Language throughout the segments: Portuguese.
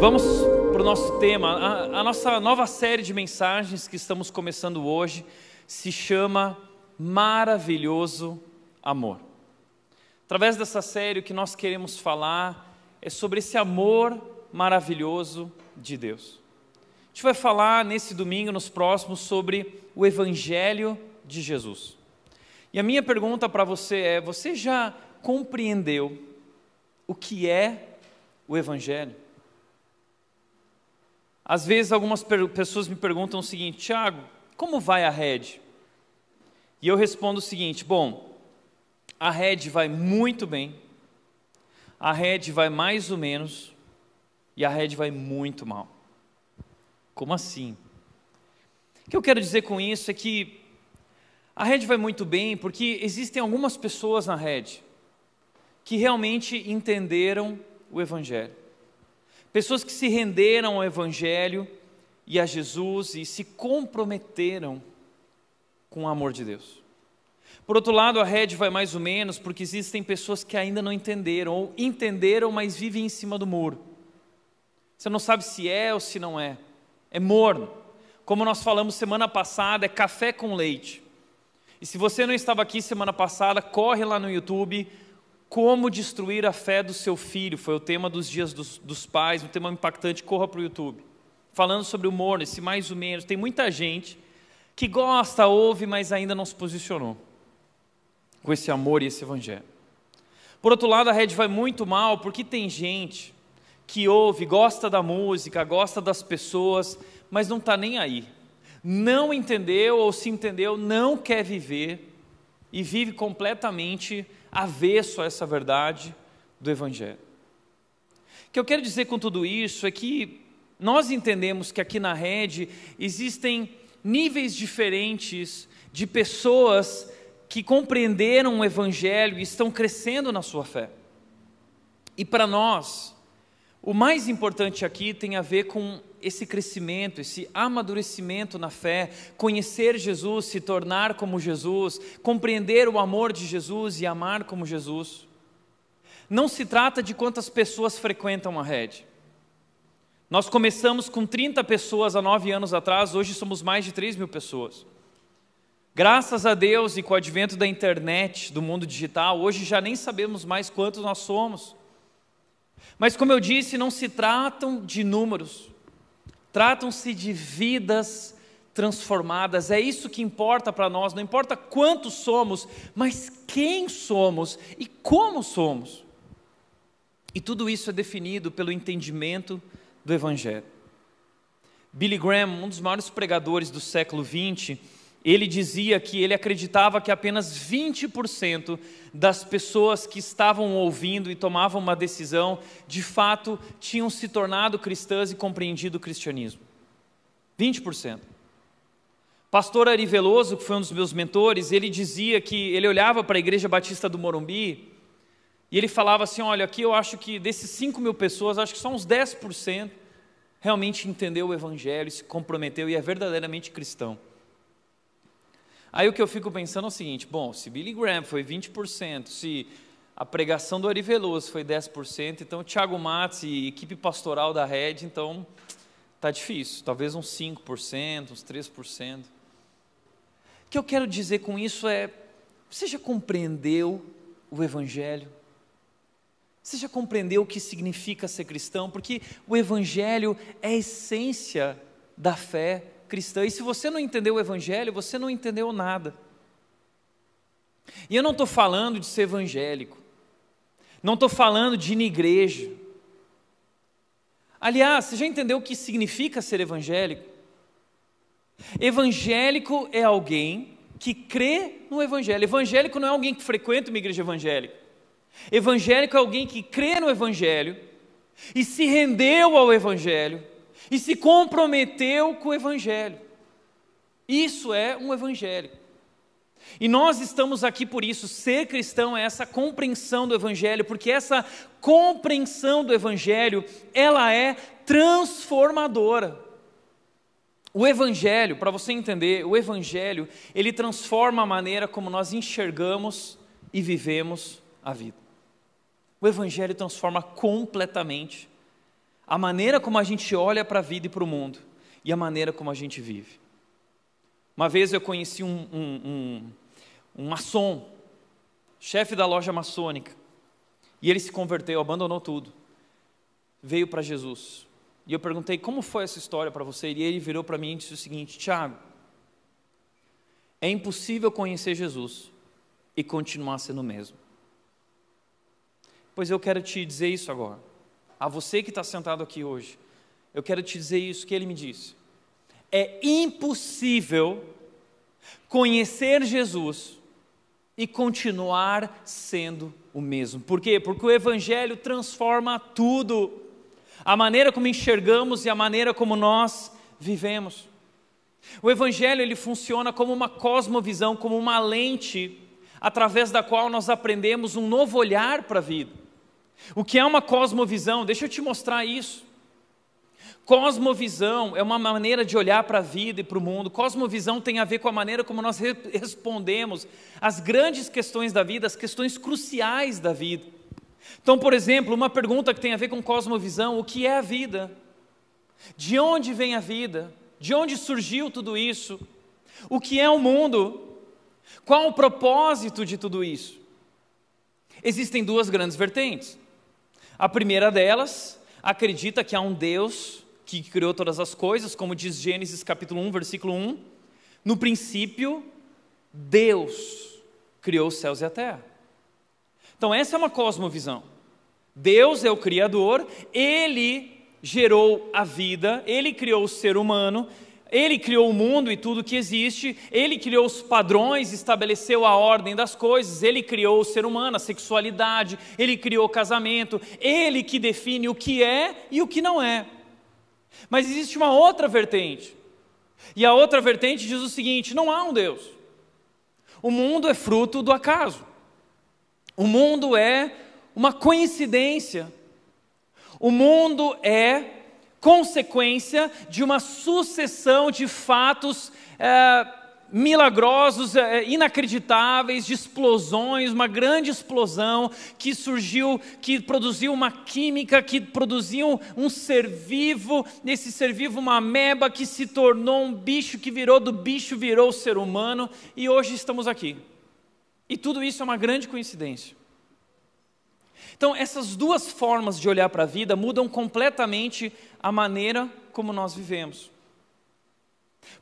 Vamos para o nosso tema. A nossa nova série de mensagens que estamos começando hoje se chama Maravilhoso Amor. Através dessa série, o que nós queremos falar é sobre esse amor maravilhoso de Deus. A gente vai falar nesse domingo, nos próximos, sobre o Evangelho de Jesus. E a minha pergunta para você é: você já compreendeu o que é o Evangelho? Às vezes algumas pessoas me perguntam o seguinte: Tiago, como vai a Red? E eu respondo o seguinte: bom, a Red vai muito bem, a Red vai mais ou menos e a Red vai muito mal. Como assim? O que eu quero dizer com isso é que a Red vai muito bem porque existem algumas pessoas na Red que realmente entenderam o Evangelho. Pessoas que se renderam ao Evangelho e a Jesus e se comprometeram com o amor de Deus. Por outro lado, a Red vai mais ou menos porque existem pessoas que ainda não entenderam, ou entenderam, mas vivem em cima do muro. Você não sabe se é ou se não é. É morno. Como nós falamos semana passada, é café com leite. E se você não estava aqui semana passada, corre lá no YouTube. Como destruir a fé do seu filho, foi o tema dos dias dos pais, um tema impactante, corra para o YouTube. Falando sobre o morno, esse mais ou menos, tem muita gente que gosta, ouve, mas ainda não se posicionou com esse amor e esse Evangelho. Por outro lado, a Red vai muito mal, porque tem gente que ouve, gosta da música, gosta das pessoas, mas não está nem aí. Não entendeu, ou se entendeu, não quer viver, e vive completamente avesso a essa verdade do Evangelho. O que eu quero dizer com tudo isso é que nós entendemos que aqui na Red existem níveis diferentes de pessoas que compreenderam o Evangelho e estão crescendo na sua fé. E para nós, o mais importante aqui tem a ver com esse crescimento, esse amadurecimento na fé, conhecer Jesus, se tornar como Jesus, compreender o amor de Jesus e amar como Jesus. Não se trata de quantas pessoas frequentam a Red. Nós começamos com 30 pessoas há 9 anos atrás, hoje somos mais de 3.000 pessoas. Graças a Deus e com o advento da internet, do mundo digital, hoje já nem sabemos mais quantos nós somos. Mas como eu disse, não se tratam de números, tratam-se de vidas transformadas. É isso que importa para nós, não importa quantos somos, mas quem somos e como somos. E tudo isso é definido pelo entendimento do Evangelho. Billy Graham, um dos maiores pregadores do século XX, ele dizia que ele acreditava que apenas 20% das pessoas que estavam ouvindo e tomavam uma decisão, de fato, tinham se tornado cristãs e compreendido o cristianismo. 20%. Pastor Ari Veloso, que foi um dos meus mentores, ele dizia que ele olhava para a Igreja Batista do Morumbi e ele falava assim: olha, aqui eu acho que desses 5.000 pessoas, acho que só uns 10% realmente entendeu o Evangelho, se comprometeu e é verdadeiramente cristão. Aí o que eu fico pensando é o seguinte: bom, se Billy Graham foi 20%, se a pregação do Ari Veloso foi 10%, então o Thiago Matos e equipe pastoral da Red, então está difícil, talvez uns 5%, uns 3%. O que eu quero dizer com isso é: você já compreendeu o Evangelho? Você já compreendeu o que significa ser cristão? Porque o Evangelho é a essência da fé cristã. E se você não entendeu o Evangelho, você não entendeu nada. E eu não estou falando de ser evangélico, não estou falando de ir na igreja. Aliás, você já entendeu o que significa ser evangélico? Evangélico é alguém que crê no Evangelho. Evangélico não é alguém que frequenta uma igreja evangélica. Evangélico é alguém que crê no Evangelho e se rendeu ao Evangelho e se comprometeu com o Evangelho. Isso é um evangélico. E nós estamos aqui por isso. Ser cristão é essa compreensão do Evangelho, porque essa compreensão do Evangelho, ela é transformadora. O Evangelho, para você entender, o Evangelho, ele transforma a maneira como nós enxergamos e vivemos a vida. O Evangelho transforma completamente a maneira como a gente olha para a vida e para o mundo, e a maneira como a gente vive. Uma vez eu conheci um maçom, chefe da loja maçônica, e ele se converteu, abandonou tudo, veio para Jesus. E eu perguntei, como foi essa história para você? E ele virou para mim e disse o seguinte: Tiago, é impossível conhecer Jesus e continuar sendo o mesmo. Pois eu quero te dizer isso agora, a você que está sentado aqui hoje, eu quero te dizer isso que ele me disse. É impossível conhecer Jesus e continuar sendo o mesmo. Por quê? Porque o Evangelho transforma tudo. A maneira como enxergamos e a maneira como nós vivemos. O Evangelho, ele funciona como uma cosmovisão, como uma lente, através da qual nós aprendemos um novo olhar para a vida. O que é uma cosmovisão? Deixa eu te mostrar isso. Cosmovisão é uma maneira de olhar para a vida e para o mundo. Cosmovisão tem a ver com a maneira como nós respondemos às grandes questões da vida, as questões cruciais da vida. Então, por exemplo, uma pergunta que tem a ver com cosmovisão: o que é a vida? De onde vem a vida? De onde surgiu tudo isso? O que é o mundo? Qual o propósito de tudo isso? Existem duas grandes vertentes. A primeira delas acredita que há um Deus que criou todas as coisas, como diz Gênesis capítulo 1, versículo 1. No princípio, Deus criou os céus e a terra. Então essa é uma cosmovisão. Deus é o Criador, Ele gerou a vida, Ele criou o ser humano, Ele criou o mundo e tudo que existe, Ele criou os padrões, estabeleceu a ordem das coisas, Ele criou o ser humano, a sexualidade, Ele criou o casamento, Ele que define o que é e o que não é. Mas existe uma outra vertente, e a outra vertente diz o seguinte: não há um Deus. O mundo é fruto do acaso. O mundo é uma coincidência. O mundo é consequência de uma sucessão de fatos milagrosos, inacreditáveis, de explosões, uma grande explosão que surgiu, que produziu uma química, que produziu um ser vivo, nesse ser vivo uma ameba que se tornou um bicho, que virou do bicho, virou o ser humano, e hoje estamos aqui. E tudo isso é uma grande coincidência. Então, essas duas formas de olhar para a vida mudam completamente a maneira como nós vivemos.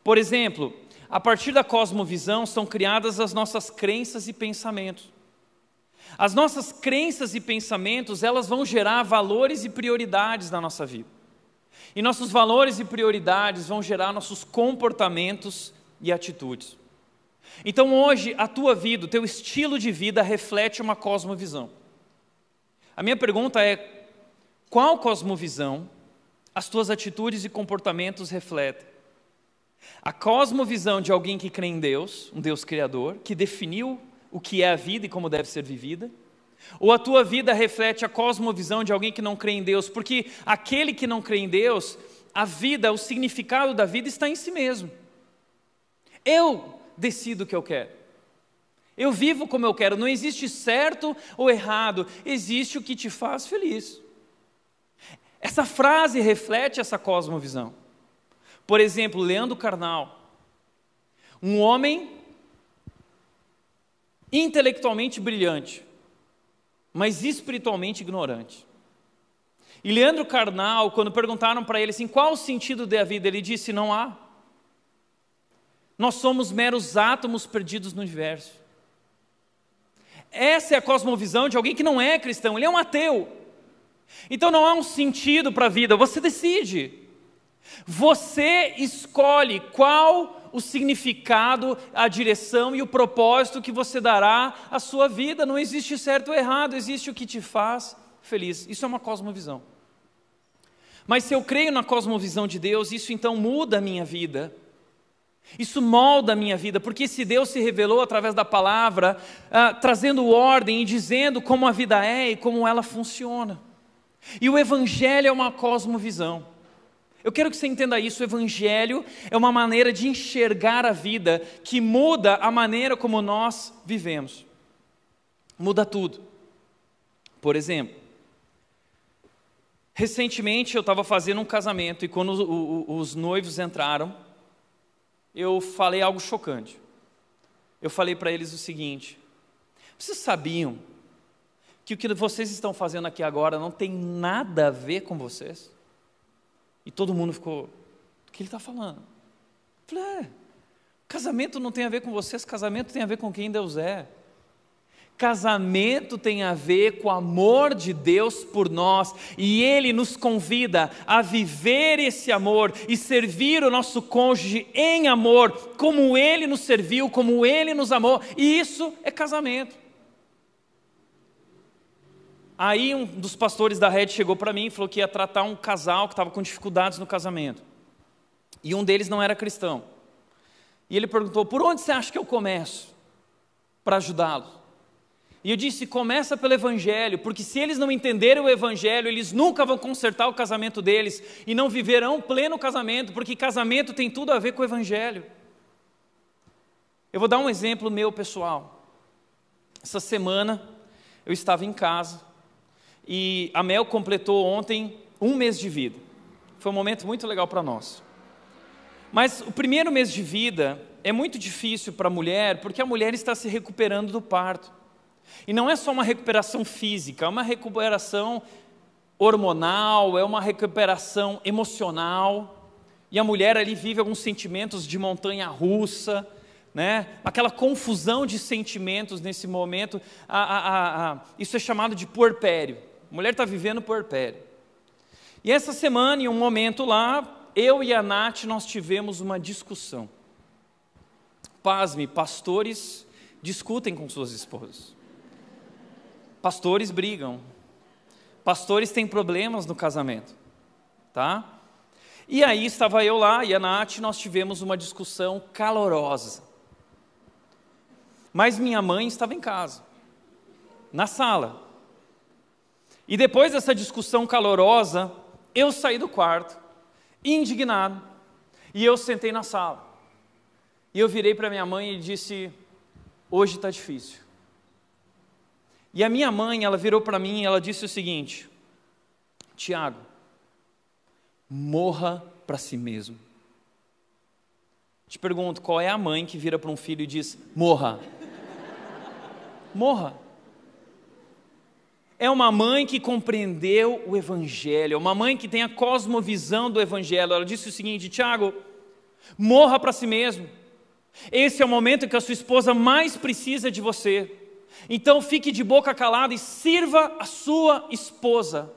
Por exemplo, a partir da cosmovisão são criadas as nossas crenças e pensamentos. As nossas crenças e pensamentos, elas vão gerar valores e prioridades na nossa vida. E nossos valores e prioridades vão gerar nossos comportamentos e atitudes. Então hoje, a tua vida, o teu estilo de vida reflete uma cosmovisão. A minha pergunta é: qual cosmovisão as tuas atitudes e comportamentos refletem? A cosmovisão de alguém que crê em Deus, um Deus criador, que definiu o que é a vida e como deve ser vivida? Ou a tua vida reflete a cosmovisão de alguém que não crê em Deus? Porque aquele que não crê em Deus, a vida, o significado da vida está em si mesmo. Eu decido o que eu quero. Eu vivo como eu quero, não existe certo ou errado, existe o que te faz feliz. Essa frase reflete essa cosmovisão. Por exemplo, Leandro Carnal, um homem intelectualmente brilhante, mas espiritualmente ignorante. E Leandro Carnal, quando perguntaram para ele assim, qual o sentido da vida, ele disse: não há. Nós somos meros átomos perdidos no universo. Essa é a cosmovisão de alguém que não é cristão, ele é um ateu. Então não há um sentido para a vida, você decide. Você escolhe qual o significado, a direção e o propósito que você dará à sua vida. Não existe certo ou errado, existe o que te faz feliz. Isso é uma cosmovisão. Mas se eu creio na cosmovisão de Deus, isso então muda a minha vida. Isso molda a minha vida, porque se Deus se revelou através da palavra, trazendo ordem e dizendo como a vida é e como ela funciona. E o Evangelho é uma cosmovisão. Eu quero que você entenda isso, o Evangelho é uma maneira de enxergar a vida que muda a maneira como nós vivemos. Muda tudo. Por exemplo, Recentemente eu estava fazendo um casamento e quando os noivos entraram, eu falei algo chocante. Eu falei para eles o seguinte: vocês sabiam que o que vocês estão fazendo aqui agora não tem nada a ver com vocês? E todo mundo ficou: o que ele está falando? Eu falei: casamento não tem a ver com vocês, casamento tem a ver com quem Deus é. Casamento tem a ver com o amor de Deus por nós, e Ele nos convida a viver esse amor e servir o nosso cônjuge em amor, como Ele nos serviu, como Ele nos amou, e isso é casamento. Aí um dos pastores da rede chegou para mim e falou que ia tratar um casal que estava com dificuldades no casamento, e um deles não era cristão, e ele perguntou: por onde você acha que eu começo para ajudá-los? E eu disse: começa pelo Evangelho, porque se eles não entenderem o Evangelho, eles nunca vão consertar o casamento deles e não viverão pleno casamento, porque casamento tem tudo a ver com o Evangelho. Eu vou dar um exemplo meu pessoal. Essa semana eu estava em casa e a Mel completou ontem 1 mês de vida. Foi um momento muito legal para nós. Mas o primeiro mês de vida é muito difícil para a mulher, porque a mulher está se recuperando do parto. E não é só uma recuperação física, é uma recuperação hormonal, é uma recuperação emocional. E a mulher ali vive alguns sentimentos de montanha-russa, né? Aquela confusão de sentimentos nesse momento. Isso é chamado de puerpério. A mulher está vivendo puerpério. E essa semana, em um momento lá, eu e a Nath, nós tivemos uma discussão. Pasme, pastores discutem com suas esposas. Pastores brigam, pastores têm problemas no casamento, tá? E aí estava eu lá e a Nath, nós tivemos uma discussão calorosa. Mas minha mãe estava em casa, na sala. E depois dessa discussão calorosa, eu saí do quarto, indignado, e eu sentei na sala. E eu virei para minha mãe e disse: hoje está difícil. E a minha mãe, ela virou para mim e ela disse o seguinte: Tiago, morra para si mesmo. Te pergunto, qual é a mãe que vira para um filho e diz: morra? Morra. É uma mãe que compreendeu o Evangelho, é uma mãe que tem a cosmovisão do Evangelho. Ela disse o seguinte: Tiago, morra para si mesmo. Esse é o momento que a sua esposa mais precisa de você. Então fique de boca calada e sirva a sua esposa.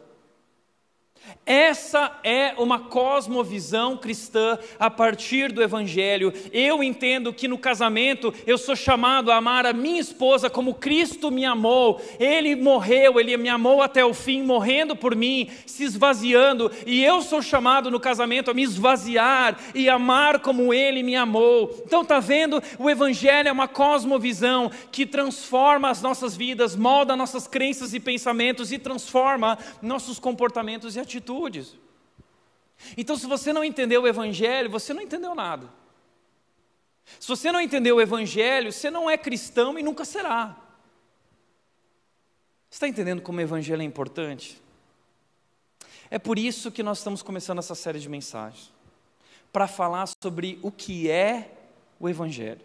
Essa é uma cosmovisão cristã a partir do Evangelho. Eu entendo que no casamento eu sou chamado a amar a minha esposa como Cristo me amou. Ele morreu, Ele me amou até o fim, morrendo por mim, se esvaziando. E eu sou chamado no casamento a me esvaziar e amar como Ele me amou. Então está vendo? O Evangelho é uma cosmovisão que transforma as nossas vidas, molda nossas crenças e pensamentos e transforma nossos comportamentos e atitudes. Então, se você não entendeu o Evangelho, você não entendeu nada. Se você não entendeu o Evangelho, você não é cristão e nunca será. Você está entendendo como o Evangelho é importante? É por isso que nós estamos começando essa série de mensagens, para falar sobre o que é o Evangelho.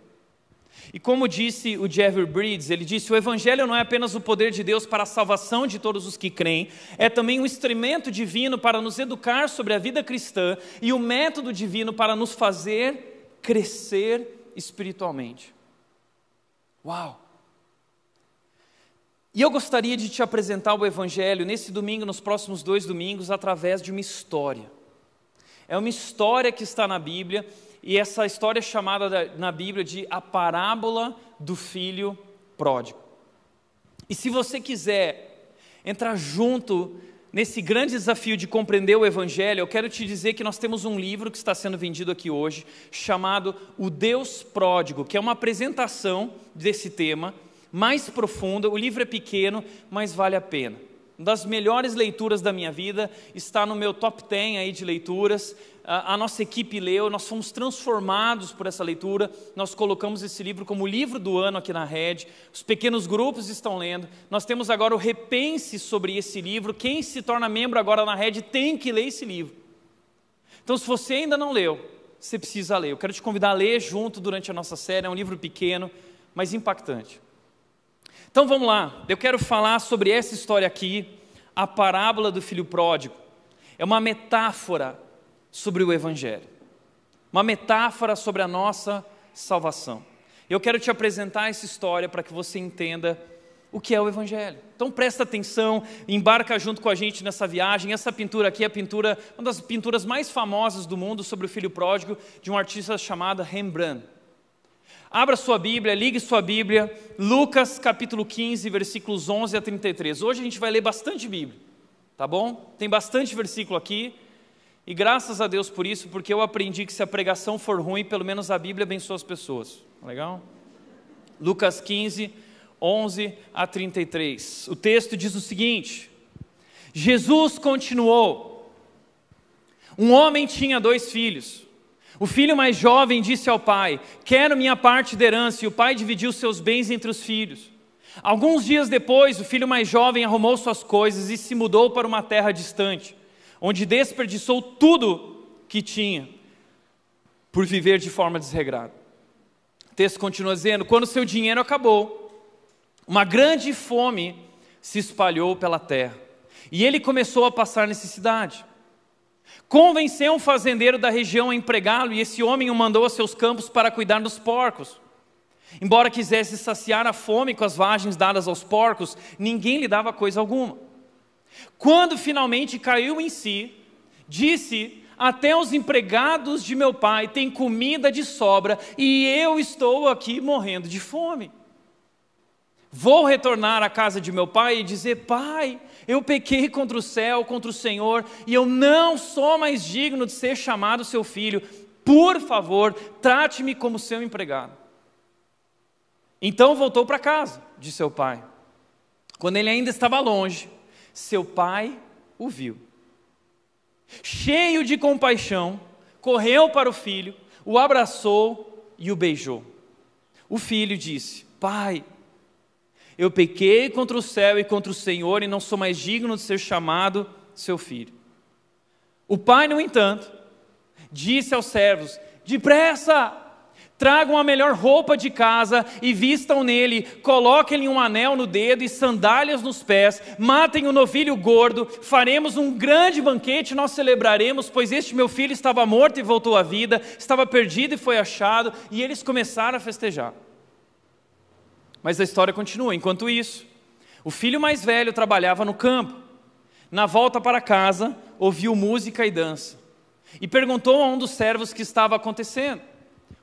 E como disse o Jeffrey Bridges, ele disse: o Evangelho não é apenas o poder de Deus para a salvação de todos os que creem, é também um instrumento divino para nos educar sobre a vida cristã e o método divino para nos fazer crescer espiritualmente. Uau! E eu gostaria de te apresentar o Evangelho nesse domingo, nos próximos 2 domingos, através de uma história. É uma história que está na Bíblia. E essa história é chamada na Bíblia de a parábola do filho pródigo. E se você quiser entrar junto nesse grande desafio de compreender o Evangelho, eu quero te dizer que nós temos um livro que está sendo vendido aqui hoje, chamado O Deus Pródigo, que é uma apresentação desse tema mais profunda. O livro é pequeno, mas vale a pena. uma das melhores leituras da minha vida, está no meu top 10 aí de leituras. A nossa equipe leu, nós fomos transformados por essa leitura, nós colocamos esse livro como livro do ano aqui na Rede, os pequenos grupos estão lendo, nós temos agora o repense sobre esse livro, quem se torna membro agora na Rede tem que ler esse livro. Então, se você ainda não leu, você precisa ler. Eu quero te convidar a ler junto durante a nossa série, é um livro pequeno, mas impactante. Então vamos lá, eu quero falar sobre essa história aqui, a parábola do filho pródigo. É uma metáfora sobre o Evangelho, uma metáfora sobre a nossa salvação. Eu quero te apresentar essa história para que você entenda o que é o Evangelho. Então presta atenção, embarca junto com a gente nessa viagem. Essa pintura aqui é a pintura, uma das pinturas mais famosas do mundo sobre o filho pródigo, de um artista chamado Rembrandt. Abra sua Bíblia, ligue sua Bíblia, Lucas capítulo 15, versículos 11 a 33. Hoje a gente vai ler bastante Bíblia, tá bom? Tem bastante versículo aqui, e graças a Deus por isso, porque eu aprendi que se a pregação for ruim, pelo menos a Bíblia abençoa as pessoas. Legal? Lucas 15, 11 a 33. O texto diz o seguinte: Jesus continuou: um homem tinha 2 filhos. O filho mais jovem disse ao pai: quero minha parte da herança, e o pai dividiu seus bens entre os filhos. Alguns dias depois, o filho mais jovem arrumou suas coisas e se mudou para uma terra distante, onde desperdiçou tudo que tinha, por viver de forma desregrada. O texto continua dizendo: quando seu dinheiro acabou, uma grande fome se espalhou pela terra, e ele começou a passar necessidade. Convenceu um fazendeiro da região a empregá-lo, e esse homem o mandou a seus campos para cuidar dos porcos. Embora quisesse saciar a fome com as vagens dadas aos porcos, ninguém lhe dava coisa alguma. Quando finalmente caiu em si, disse: até os empregados de meu pai têm comida de sobra, e eu estou aqui morrendo de fome. Vou retornar à casa de meu pai e dizer: pai, eu pequei contra o céu, contra o Senhor, e eu não sou mais digno de ser chamado seu filho. Por favor, trate-me como seu empregado. Então voltou para casa de seu pai. Quando ele ainda estava longe, seu pai o viu. Cheio de compaixão, correu para o filho, o abraçou e o beijou. O filho disse: pai, eu pequei contra o céu e contra o Senhor, e não sou mais digno de ser chamado seu filho. O pai, no entanto, disse aos servos: depressa, tragam a melhor roupa de casa e vistam nele, coloquem-lhe um anel no dedo e sandálias nos pés, matem o novilho gordo, faremos um grande banquete, nós celebraremos, pois este meu filho estava morto e voltou à vida, estava perdido e foi achado. E eles começaram a festejar. Mas a história continua. Enquanto isso, o filho mais velho trabalhava no campo. Na volta para casa, ouviu música e dança, e perguntou a um dos servos o que estava acontecendo.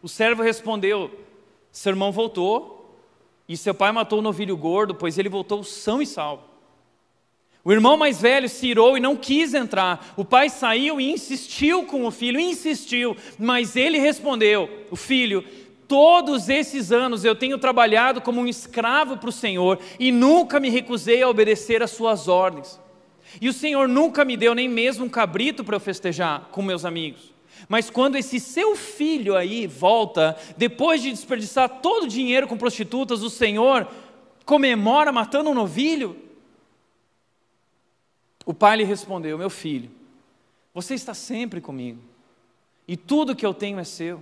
O servo respondeu: seu irmão voltou, e seu pai matou o novilho gordo, pois ele voltou são e salvo. O irmão mais velho se irou e não quis entrar. O pai saiu e insistiu com o filho, mas ele respondeu, o filho: todos esses anos eu tenho trabalhado como um escravo para o Senhor e nunca me recusei a obedecer às suas ordens. E o Senhor nunca me deu nem mesmo um cabrito para eu festejar com meus amigos. Mas quando esse seu filho aí volta, depois de desperdiçar todo o dinheiro com prostitutas, o Senhor comemora matando um novilho? O pai lhe respondeu: meu filho, você está sempre comigo, e tudo que eu tenho é seu.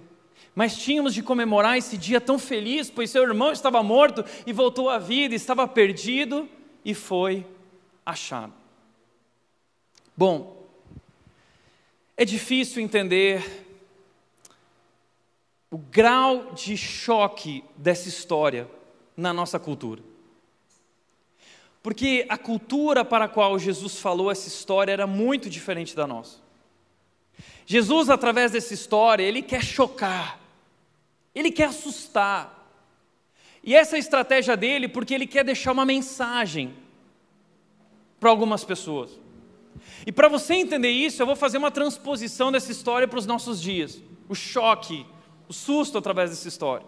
Mas tínhamos de comemorar esse dia tão feliz, pois seu irmão estava morto e voltou à vida, estava perdido e foi achado. Bom, é difícil entender o grau de choque dessa história na nossa cultura. Porque a cultura para a qual Jesus falou essa história era muito diferente da nossa. Jesus, através dessa história, ele quer chocar, ele quer assustar. E essa é a estratégia dele, porque ele quer deixar uma mensagem para algumas pessoas. E para você entender isso, eu vou fazer uma transposição dessa história para os nossos dias. O choque, o susto através dessa história.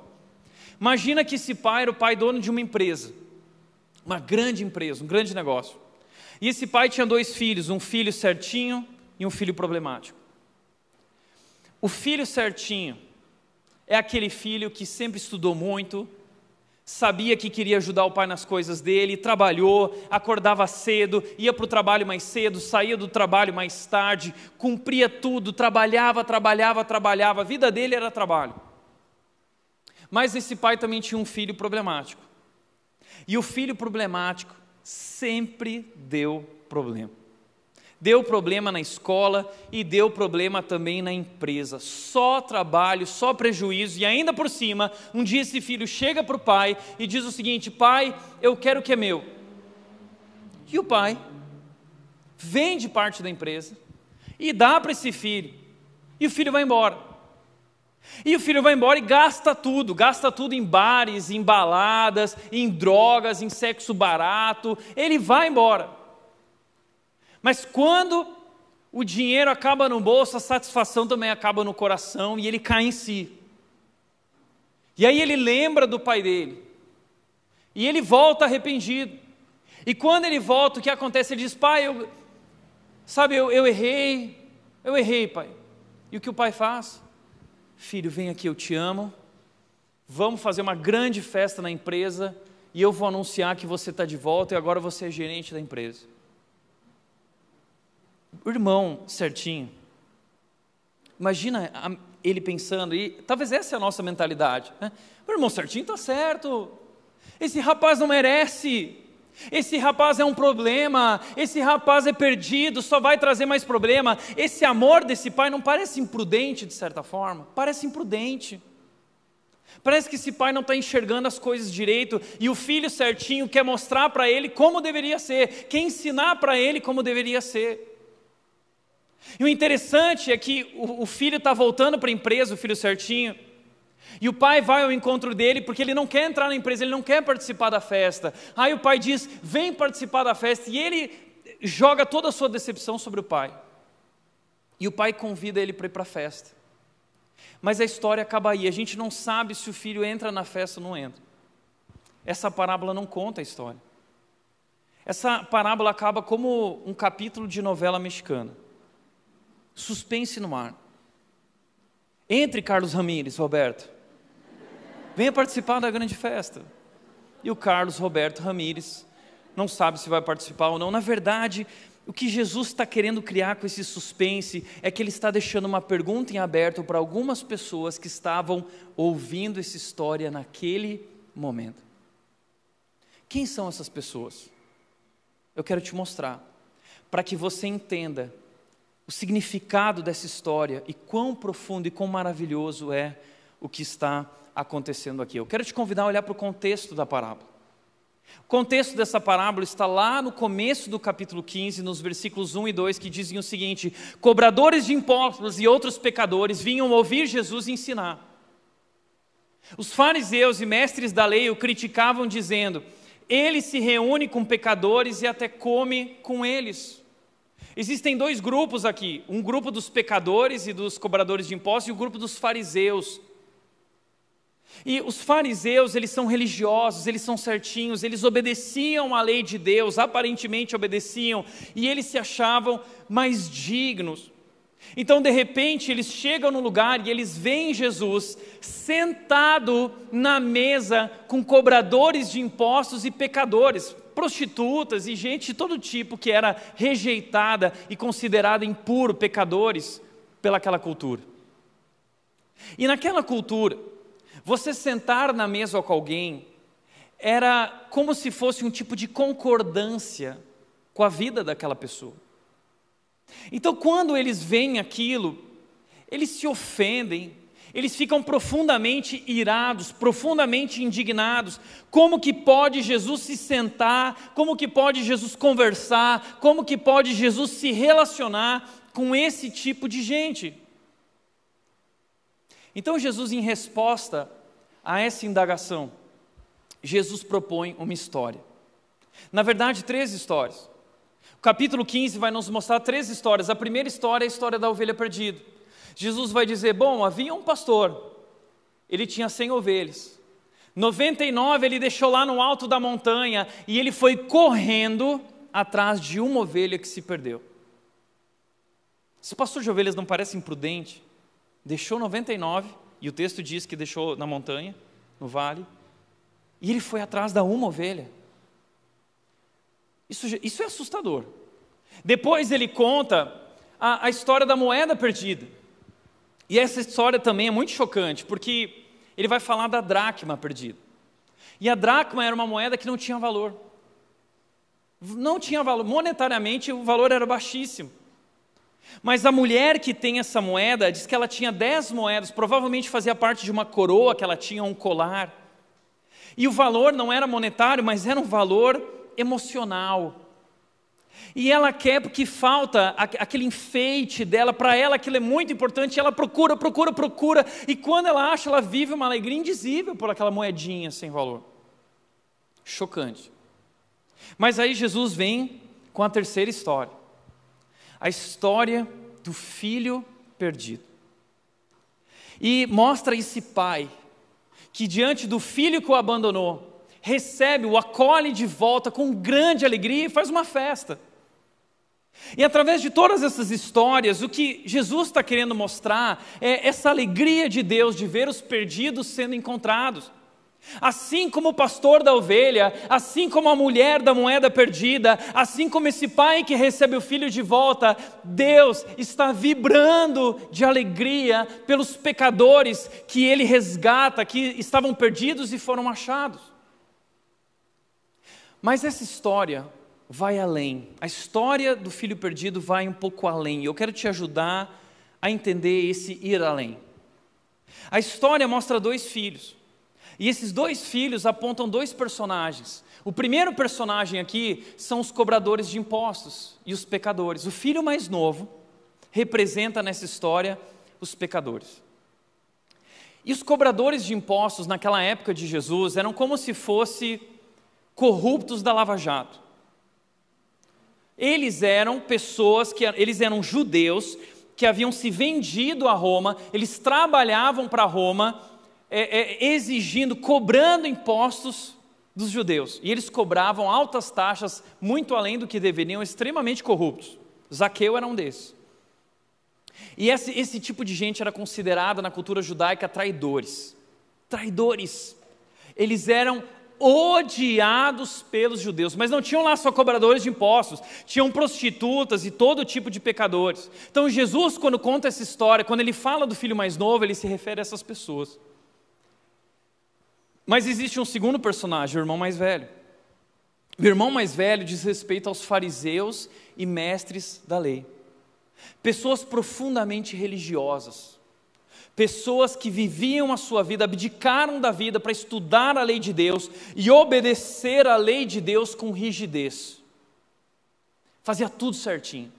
Imagina que esse pai era o pai dono de uma empresa, uma grande empresa, um grande negócio. E esse pai tinha 2 filhos, um filho certinho e um filho problemático. O filho certinho é aquele filho que sempre estudou muito, sabia que queria ajudar o pai nas coisas dele, trabalhou, acordava cedo, ia para o trabalho mais cedo, saía do trabalho mais tarde, cumpria tudo, trabalhava, a vida dele era trabalho. Mas esse pai também tinha um filho problemático. E o filho problemático sempre deu problema. Deu problema na escola e deu problema também na empresa. Só trabalho, só prejuízo. E ainda por cima, um dia esse filho chega para o pai e diz o seguinte: pai, eu quero o que é meu. E o pai vende parte da empresa e dá para esse filho. E o filho vai embora. E o filho vai embora e gasta tudo em bares, em baladas, em drogas, em sexo barato. Ele vai embora. Mas quando o dinheiro acaba no bolso, a satisfação também acaba no coração e ele cai em si. E aí ele lembra do pai dele. E ele volta arrependido. E quando ele volta, o que acontece? Ele diz: pai, eu errei, pai. E o que o pai faz? Filho, vem aqui, eu te amo. Vamos fazer uma grande festa na empresa e eu vou anunciar que você está de volta e agora você é gerente da empresa. O irmão certinho, imagina ele pensando, e talvez essa é a nossa mentalidade, né? O irmão certinho está certo, esse rapaz não merece, esse rapaz é um problema, esse rapaz é perdido, só vai trazer mais problema. Esse amor desse pai não parece imprudente de certa forma? Parece imprudente. Parece que esse pai não está enxergando as coisas direito, e o filho certinho quer mostrar para ele como deveria ser, quer ensinar para ele como deveria ser. E o interessante é que o filho está voltando para a empresa, o filho certinho, e o pai vai ao encontro dele porque ele não quer entrar na empresa, ele não quer participar da festa. Aí o pai diz: vem participar da festa, e ele joga toda a sua decepção sobre o pai. E o pai convida ele para ir para a festa. Mas a história acaba aí, a gente não sabe se o filho entra na festa ou não entra. Essa parábola não conta a história. Essa parábola acaba como um capítulo de novela mexicana. Suspense no ar. Entre, Carlos Ramírez, Roberto. Venha participar da grande festa. E o Carlos Roberto Ramírez não sabe se vai participar ou não. Na verdade, o que Jesus está querendo criar com esse suspense é que ele está deixando uma pergunta em aberto para algumas pessoas que estavam ouvindo essa história naquele momento. Quem são essas pessoas? Eu quero te mostrar, para que você entenda o significado dessa história e quão profundo e quão maravilhoso é o que está acontecendo aqui. Eu quero te convidar a olhar para o contexto da parábola. O contexto dessa parábola está lá no começo do capítulo 15, nos versículos 1 e 2, que dizem o seguinte: cobradores de impostos e outros pecadores vinham ouvir Jesus ensinar. Os fariseus e mestres da lei o criticavam dizendo: ele se reúne com pecadores e até come com eles. Existem 2 grupos aqui, um grupo dos pecadores e dos cobradores de impostos e o grupo dos fariseus. E os fariseus, eles são religiosos, eles são certinhos, eles obedeciam à lei de Deus, aparentemente obedeciam, e eles se achavam mais dignos. Então, de repente, eles chegam no lugar e eles veem Jesus sentado na mesa com cobradores de impostos e pecadores, prostitutas e gente de todo tipo que era rejeitada e considerada impuro, pecadores, pelaquela cultura. E naquela cultura, você sentar na mesa com alguém era como se fosse um tipo de concordância com a vida daquela pessoa. Então, quando eles veem aquilo, eles se ofendem, eles ficam profundamente irados, profundamente indignados. Como que pode Jesus se sentar? Como que pode Jesus conversar? Como que pode Jesus se relacionar com esse tipo de gente? Então, Jesus, em resposta a essa indagação, Jesus propõe uma história. Na verdade, 3 histórias. O capítulo 15 vai nos mostrar 3 histórias. A primeira história é a história da ovelha perdida. Jesus vai dizer: bom, havia um pastor, ele tinha 100 ovelhas, 99 ele deixou lá no alto da montanha, e ele foi correndo atrás de uma ovelha que se perdeu. Esse pastor de ovelhas não parece imprudente? Deixou 99, e o texto diz que deixou na montanha, no vale, e ele foi atrás da uma ovelha. Isso é assustador. Depois ele conta a história da moeda perdida. E essa história também é muito chocante, porque ele vai falar da dracma perdida. E a dracma era uma moeda que não tinha valor. Não tinha valor, monetariamente o valor era baixíssimo. Mas a mulher que tem essa moeda, diz que ela tinha 10 moedas, provavelmente fazia parte de uma coroa que ela tinha, um colar. E o valor não era monetário, mas era um valor emocional. E ela quer, porque falta aquele enfeite dela, para ela aquilo é muito importante, ela procura, e quando ela acha, ela vive uma alegria indizível por aquela moedinha sem valor. Chocante. Mas aí Jesus vem com a terceira história. A história do filho perdido. E mostra esse pai, que diante do filho que o abandonou, recebe, o acolhe de volta com grande alegria e faz uma festa. E através de todas essas histórias, o que Jesus está querendo mostrar é essa alegria de Deus de ver os perdidos sendo encontrados. Assim como o pastor da ovelha, assim como a mulher da moeda perdida, assim como esse pai que recebe o filho de volta, Deus está vibrando de alegria pelos pecadores que Ele resgata, que estavam perdidos e foram achados. Mas essa história vai além. A história do filho perdido vai um pouco além. Eu quero te ajudar a entender esse ir além. A história mostra 2 filhos. E esses 2 filhos apontam 2 personagens. O primeiro personagem aqui são os cobradores de impostos e os pecadores. O filho mais novo representa nessa história os pecadores. E os cobradores de impostos naquela época de Jesus eram como se fossem corruptos da Lava Jato. Eles eram pessoas eles eram judeus que haviam se vendido a Roma, eles trabalhavam para Roma, exigindo, cobrando impostos dos judeus. E eles cobravam altas taxas, muito além do que deveriam, extremamente corruptos. Zaqueu era um desses. E esse tipo de gente era considerada na cultura judaica traidores. Traidores. Eles eram odiados pelos judeus, mas não tinham lá só cobradores de impostos, tinham prostitutas e todo tipo de pecadores. Então Jesus, quando conta essa história, quando ele fala do filho mais novo, ele se refere a essas pessoas. Mas existe um segundo personagem, o irmão mais velho. O irmão mais velho diz respeito aos fariseus e mestres da lei. Pessoas profundamente religiosas. Pessoas que viviam a sua vida, abdicaram da vida para estudar a lei de Deus e obedecer a lei de Deus com rigidez. Fazia tudo certinho.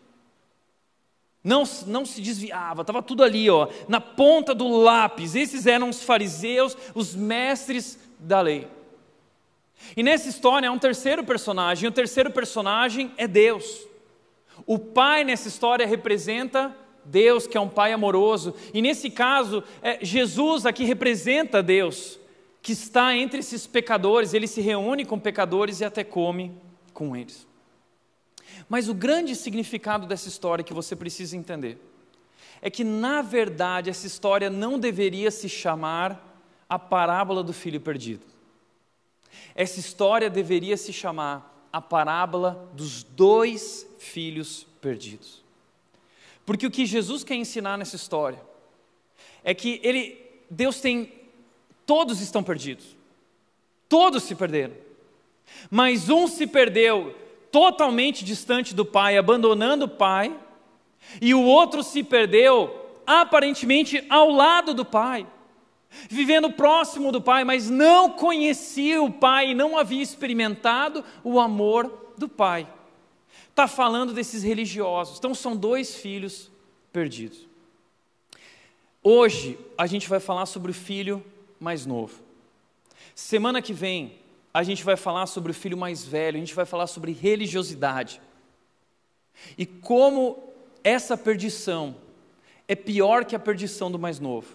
Não se desviava, estava tudo ali, na ponta do lápis. Esses eram os fariseus, os mestres da lei. E nessa história há um terceiro personagem, e o terceiro personagem é Deus. O pai nessa história representa Deus, que é um pai amoroso, e nesse caso, Jesus aqui representa Deus, que está entre esses pecadores, ele se reúne com pecadores e até come com eles. Mas o grande significado dessa história que você precisa entender é que, na verdade, essa história não deveria se chamar a parábola do filho perdido. Essa história deveria se chamar a parábola dos 2 filhos perdidos. Porque o que Jesus quer ensinar nessa história é que todos estão perdidos. Todos se perderam. Mas um se perdeu totalmente distante do pai, abandonando o pai, e o outro se perdeu aparentemente ao lado do pai, vivendo próximo do pai, mas não conhecia o pai, não havia experimentado o amor do pai. Está falando desses religiosos. Então são 2 filhos perdidos. Hoje a gente vai falar sobre o filho mais novo. Semana que vem a gente vai falar sobre o filho mais velho, a gente vai falar sobre religiosidade. E como essa perdição é pior que a perdição do mais novo.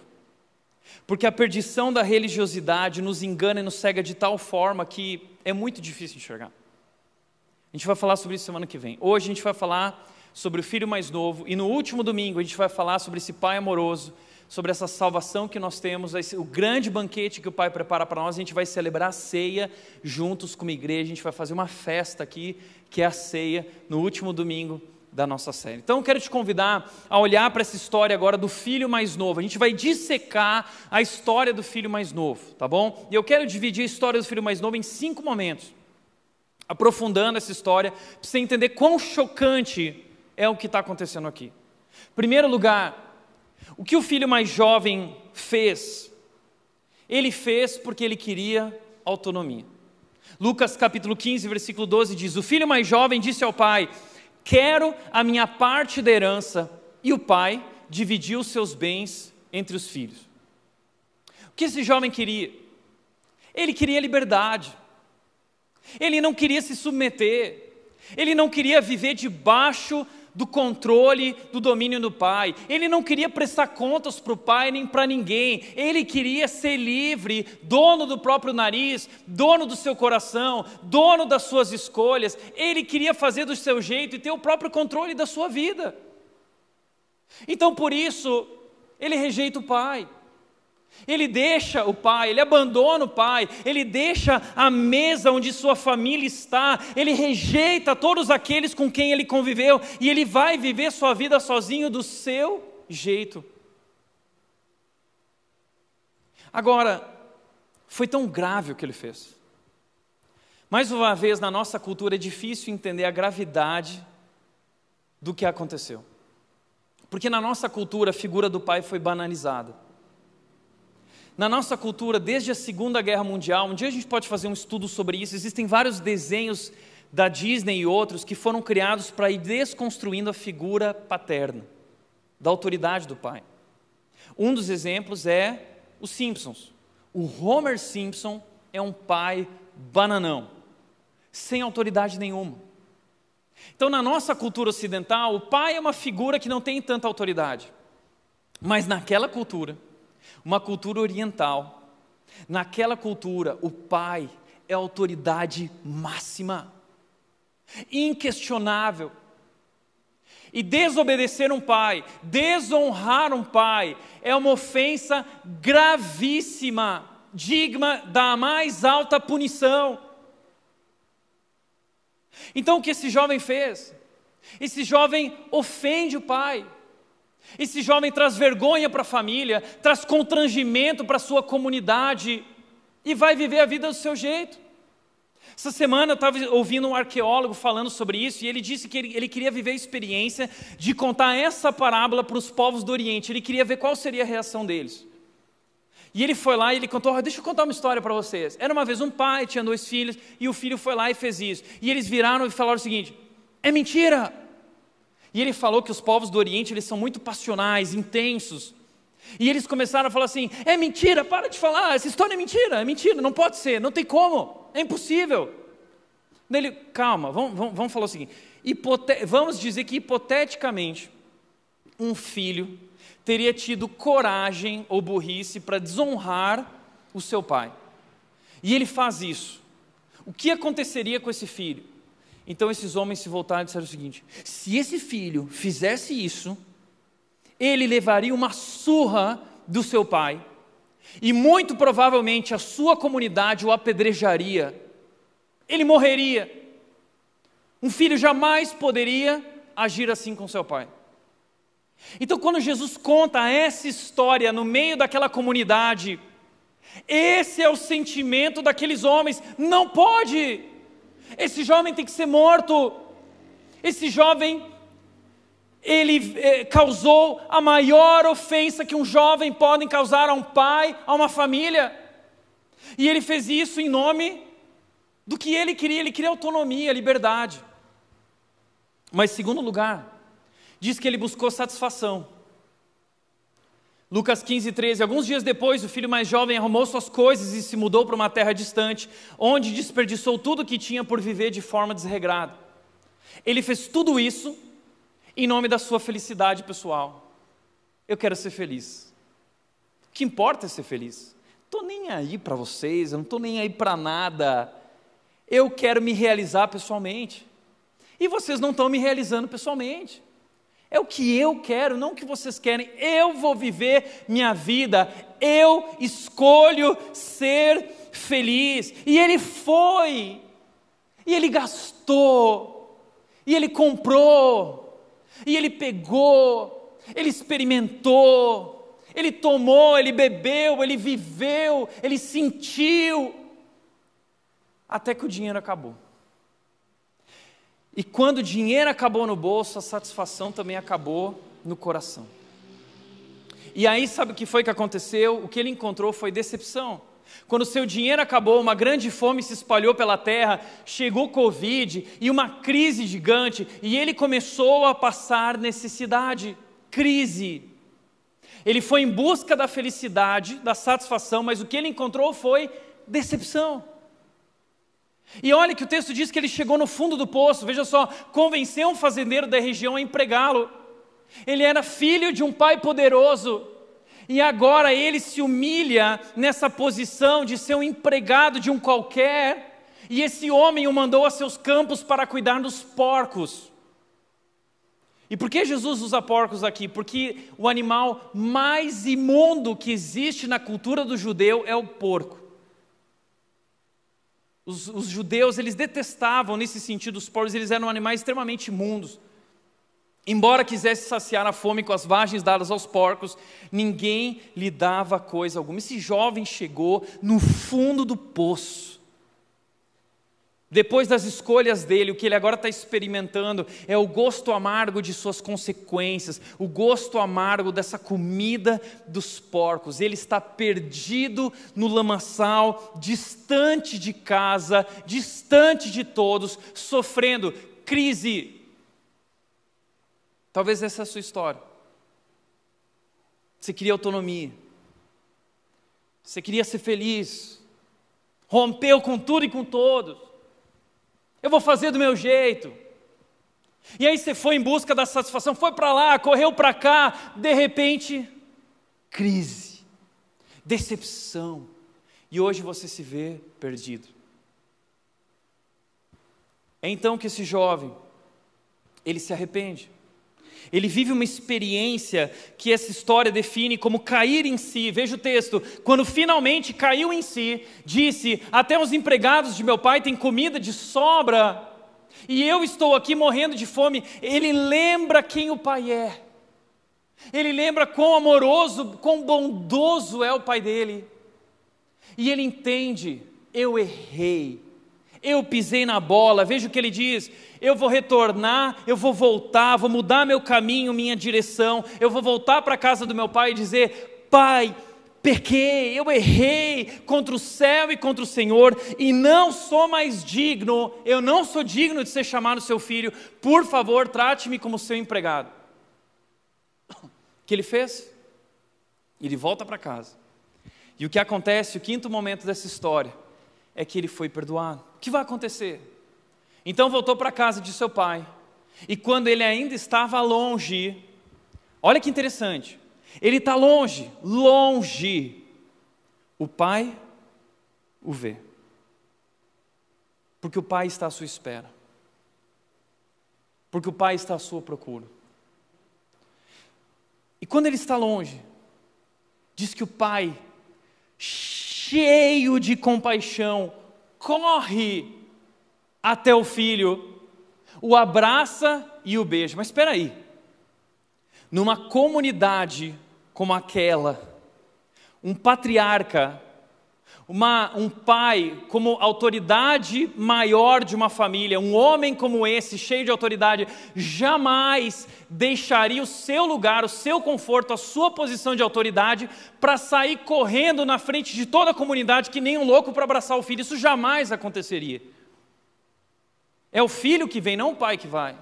Porque a perdição da religiosidade nos engana e nos cega de tal forma que é muito difícil enxergar. A gente vai falar sobre isso semana que vem. Hoje a gente vai falar sobre o filho mais novo, e no último domingo a gente vai falar sobre esse pai amoroso, sobre essa salvação que nós temos, o grande banquete que o Pai prepara para nós. A gente vai celebrar a ceia juntos como igreja, a gente vai fazer uma festa aqui, que é a ceia, no último domingo da nossa série. Então eu quero te convidar a olhar para essa história agora do filho mais novo. A gente vai dissecar a história do filho mais novo, tá bom? E eu quero dividir a história do filho mais novo em 5 momentos, aprofundando essa história, para você entender quão chocante é o que está acontecendo aqui. Em primeiro lugar, o que o filho mais jovem fez? Ele fez porque ele queria autonomia. Lucas capítulo 15, versículo 12 diz: o filho mais jovem disse ao pai: quero a minha parte da herança. E o pai dividiu os seus bens entre os filhos. O que esse jovem queria? Ele queria liberdade. Ele não queria se submeter. Ele não queria viver debaixo do controle, do domínio do pai. Ele não queria prestar contas para o pai nem para ninguém. Ele queria ser livre, dono do próprio nariz, dono do seu coração, dono das suas escolhas. Ele queria fazer do seu jeito e ter o próprio controle da sua vida. Então por isso ele rejeita o pai. Ele deixa o pai, ele abandona o pai, ele deixa a mesa onde sua família está, ele rejeita todos aqueles com quem ele conviveu e ele vai viver sua vida sozinho do seu jeito. Agora, foi tão grave o que ele fez. Mais uma vez, na nossa cultura é difícil entender a gravidade do que aconteceu. Porque na nossa cultura a figura do pai foi banalizada. Na nossa cultura, desde a Segunda Guerra Mundial, um dia a gente pode fazer um estudo sobre isso, existem vários desenhos da Disney e outros que foram criados para ir desconstruindo a figura paterna, da autoridade do pai. Um dos exemplos é os Simpsons. O Homer Simpson é um pai bananão, sem autoridade nenhuma. Então, na nossa cultura ocidental, o pai é uma figura que não tem tanta autoridade. Mas naquela cultura, uma cultura oriental, naquela cultura, o pai é a autoridade máxima, inquestionável. E desobedecer um pai, desonrar um pai, é uma ofensa gravíssima, digna da mais alta punição. Então o que esse jovem fez? Esse jovem ofende o pai. Esse jovem traz vergonha para a família, traz constrangimento para a sua comunidade e vai viver a vida do seu jeito. Essa semana eu estava ouvindo um arqueólogo falando sobre isso e ele disse que ele queria viver a experiência de contar essa parábola para os povos do Oriente. Ele queria ver qual seria a reação deles. E ele foi lá e ele contou: deixa eu contar uma história para vocês. Era uma vez um pai, tinha 2 filhos e o filho foi lá e fez isso. E eles viraram e falaram o seguinte: é mentira! E ele falou que os povos do Oriente, eles são muito passionais, intensos. E eles começaram a falar assim: é mentira, para de falar, essa história é mentira, não pode ser, não tem como, é impossível. Daí ele: calma, vamos falar o seguinte, vamos dizer que hipoteticamente, um filho teria tido coragem ou burrice para desonrar o seu pai. E ele faz isso. O que aconteceria com esse filho? Então esses homens se voltaram e disseram o seguinte: se esse filho fizesse isso, ele levaria uma surra do seu pai, e muito provavelmente a sua comunidade o apedrejaria, ele morreria. Um filho jamais poderia agir assim com seu pai. Então quando Jesus conta essa história no meio daquela comunidade, esse é o sentimento daqueles homens: não pode! Esse jovem tem que ser morto. Esse jovem, ele causou a maior ofensa que um jovem pode causar a um pai, a uma família. E ele fez isso em nome do que ele queria autonomia, liberdade. Mas em segundo lugar, diz que ele buscou satisfação. Lucas 15, 13, alguns dias depois, o filho mais jovem arrumou suas coisas e se mudou para uma terra distante, onde desperdiçou tudo o que tinha por viver de forma desregrada. Ele fez tudo isso em nome da sua felicidade pessoal. Eu quero ser feliz. O que importa é ser feliz. Não estou nem aí para vocês, eu não estou nem aí para nada. Eu quero me realizar pessoalmente. E vocês não estão me realizando pessoalmente. É o que eu quero, não o que vocês querem. Eu vou viver minha vida. Eu escolho ser feliz. E ele foi. E ele gastou. E ele comprou. E ele pegou. Ele experimentou. Ele tomou, ele bebeu, ele viveu, ele sentiu. Até que o dinheiro acabou. E quando o dinheiro acabou no bolso, a satisfação também acabou no coração. E aí sabe o que foi que aconteceu? O que ele encontrou foi decepção. Quando o seu dinheiro acabou, uma grande fome se espalhou pela terra, chegou Covid e uma crise gigante, e ele começou a passar necessidade, crise. Ele foi em busca da felicidade, da satisfação, mas o que ele encontrou foi decepção. E olha que o texto diz que ele chegou no fundo do poço, veja só, convenceu um fazendeiro da região a empregá-lo. Ele era filho de um pai poderoso, e agora ele se humilha nessa posição de ser um empregado de um qualquer, e esse homem o mandou a seus campos para cuidar dos porcos. E por que Jesus usa porcos aqui? Porque o animal mais imundo que existe na cultura do judeu é o porco. Os judeus, eles detestavam nesse sentido os porcos, eles eram animais extremamente imundos. Embora quisesse saciar a fome com as vagens dadas aos porcos, ninguém lhe dava coisa alguma. Esse jovem chegou no fundo do poço. Depois das escolhas dele, o que ele agora está experimentando é o gosto amargo de suas consequências, o gosto amargo dessa comida dos porcos. Ele está perdido no lamaçal, distante de casa, distante de todos, sofrendo crise. Talvez essa é a sua história. Você queria autonomia, você queria ser feliz, rompeu com tudo e com todos. Eu vou fazer do meu jeito. E aí você foi em busca da satisfação, foi para lá, correu para cá, de repente, crise, decepção. E hoje você se vê perdido. É então que esse jovem, ele se arrepende. Ele vive uma experiência que essa história define como cair em si. Veja o texto, quando finalmente caiu em si, disse, até os empregados de meu pai têm comida de sobra, e eu estou aqui morrendo de fome. Ele lembra quem o pai é, ele lembra quão amoroso, quão bondoso é o pai dele, e ele entende, eu errei, eu pisei na bola. Veja o que ele diz, eu vou retornar, eu vou voltar, vou mudar meu caminho, minha direção, eu vou voltar para a casa do meu pai e dizer, pai, pequei, eu errei contra o céu e contra o Senhor, e não sou mais digno, eu não sou digno de ser chamado seu filho, por favor, trate-me como seu empregado. O que ele fez? Ele volta para casa, e o que acontece, o quinto momento dessa história, é que ele foi perdoado. O que vai acontecer? Então voltou para a casa de seu pai, e quando ele ainda estava longe, olha que interessante, ele está longe, o pai o vê, porque o pai está à sua espera, porque o pai está à sua procura, e quando ele está longe, diz que o pai, cheio de compaixão, corre até o filho, o abraça e o beija. Mas espera aí, numa comunidade como aquela, um patriarca, um pai como autoridade maior de uma família, um homem como esse, cheio de autoridade, jamais deixaria o seu lugar, o seu conforto, a sua posição de autoridade, para sair correndo na frente de toda a comunidade que nem um louco para abraçar o filho. Isso jamais aconteceria. É o filho que vem, não o pai que vai.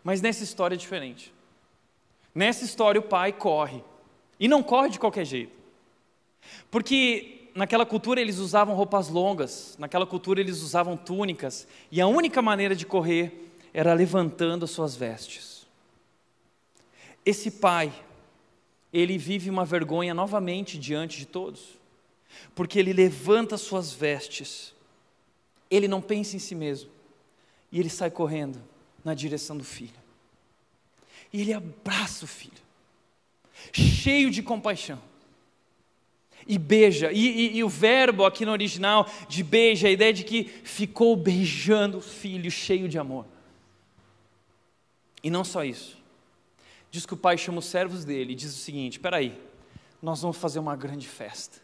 Mas nessa história é diferente. Nessa história o pai corre, e não corre de qualquer jeito, porque naquela cultura eles usavam roupas longas, naquela cultura eles usavam túnicas, e a única maneira de correr era levantando as suas vestes. Esse pai, ele vive uma vergonha novamente diante de todos, porque ele levanta as suas vestes, ele não pensa em si mesmo, e ele sai correndo na direção do filho. E ele abraça o filho, cheio de compaixão, e beija. E o verbo aqui no original de beija, a ideia de que ficou beijando o filho, cheio de amor. E não só isso. Diz que o pai chama os servos dele e diz o seguinte: espera aí, nós vamos fazer uma grande festa.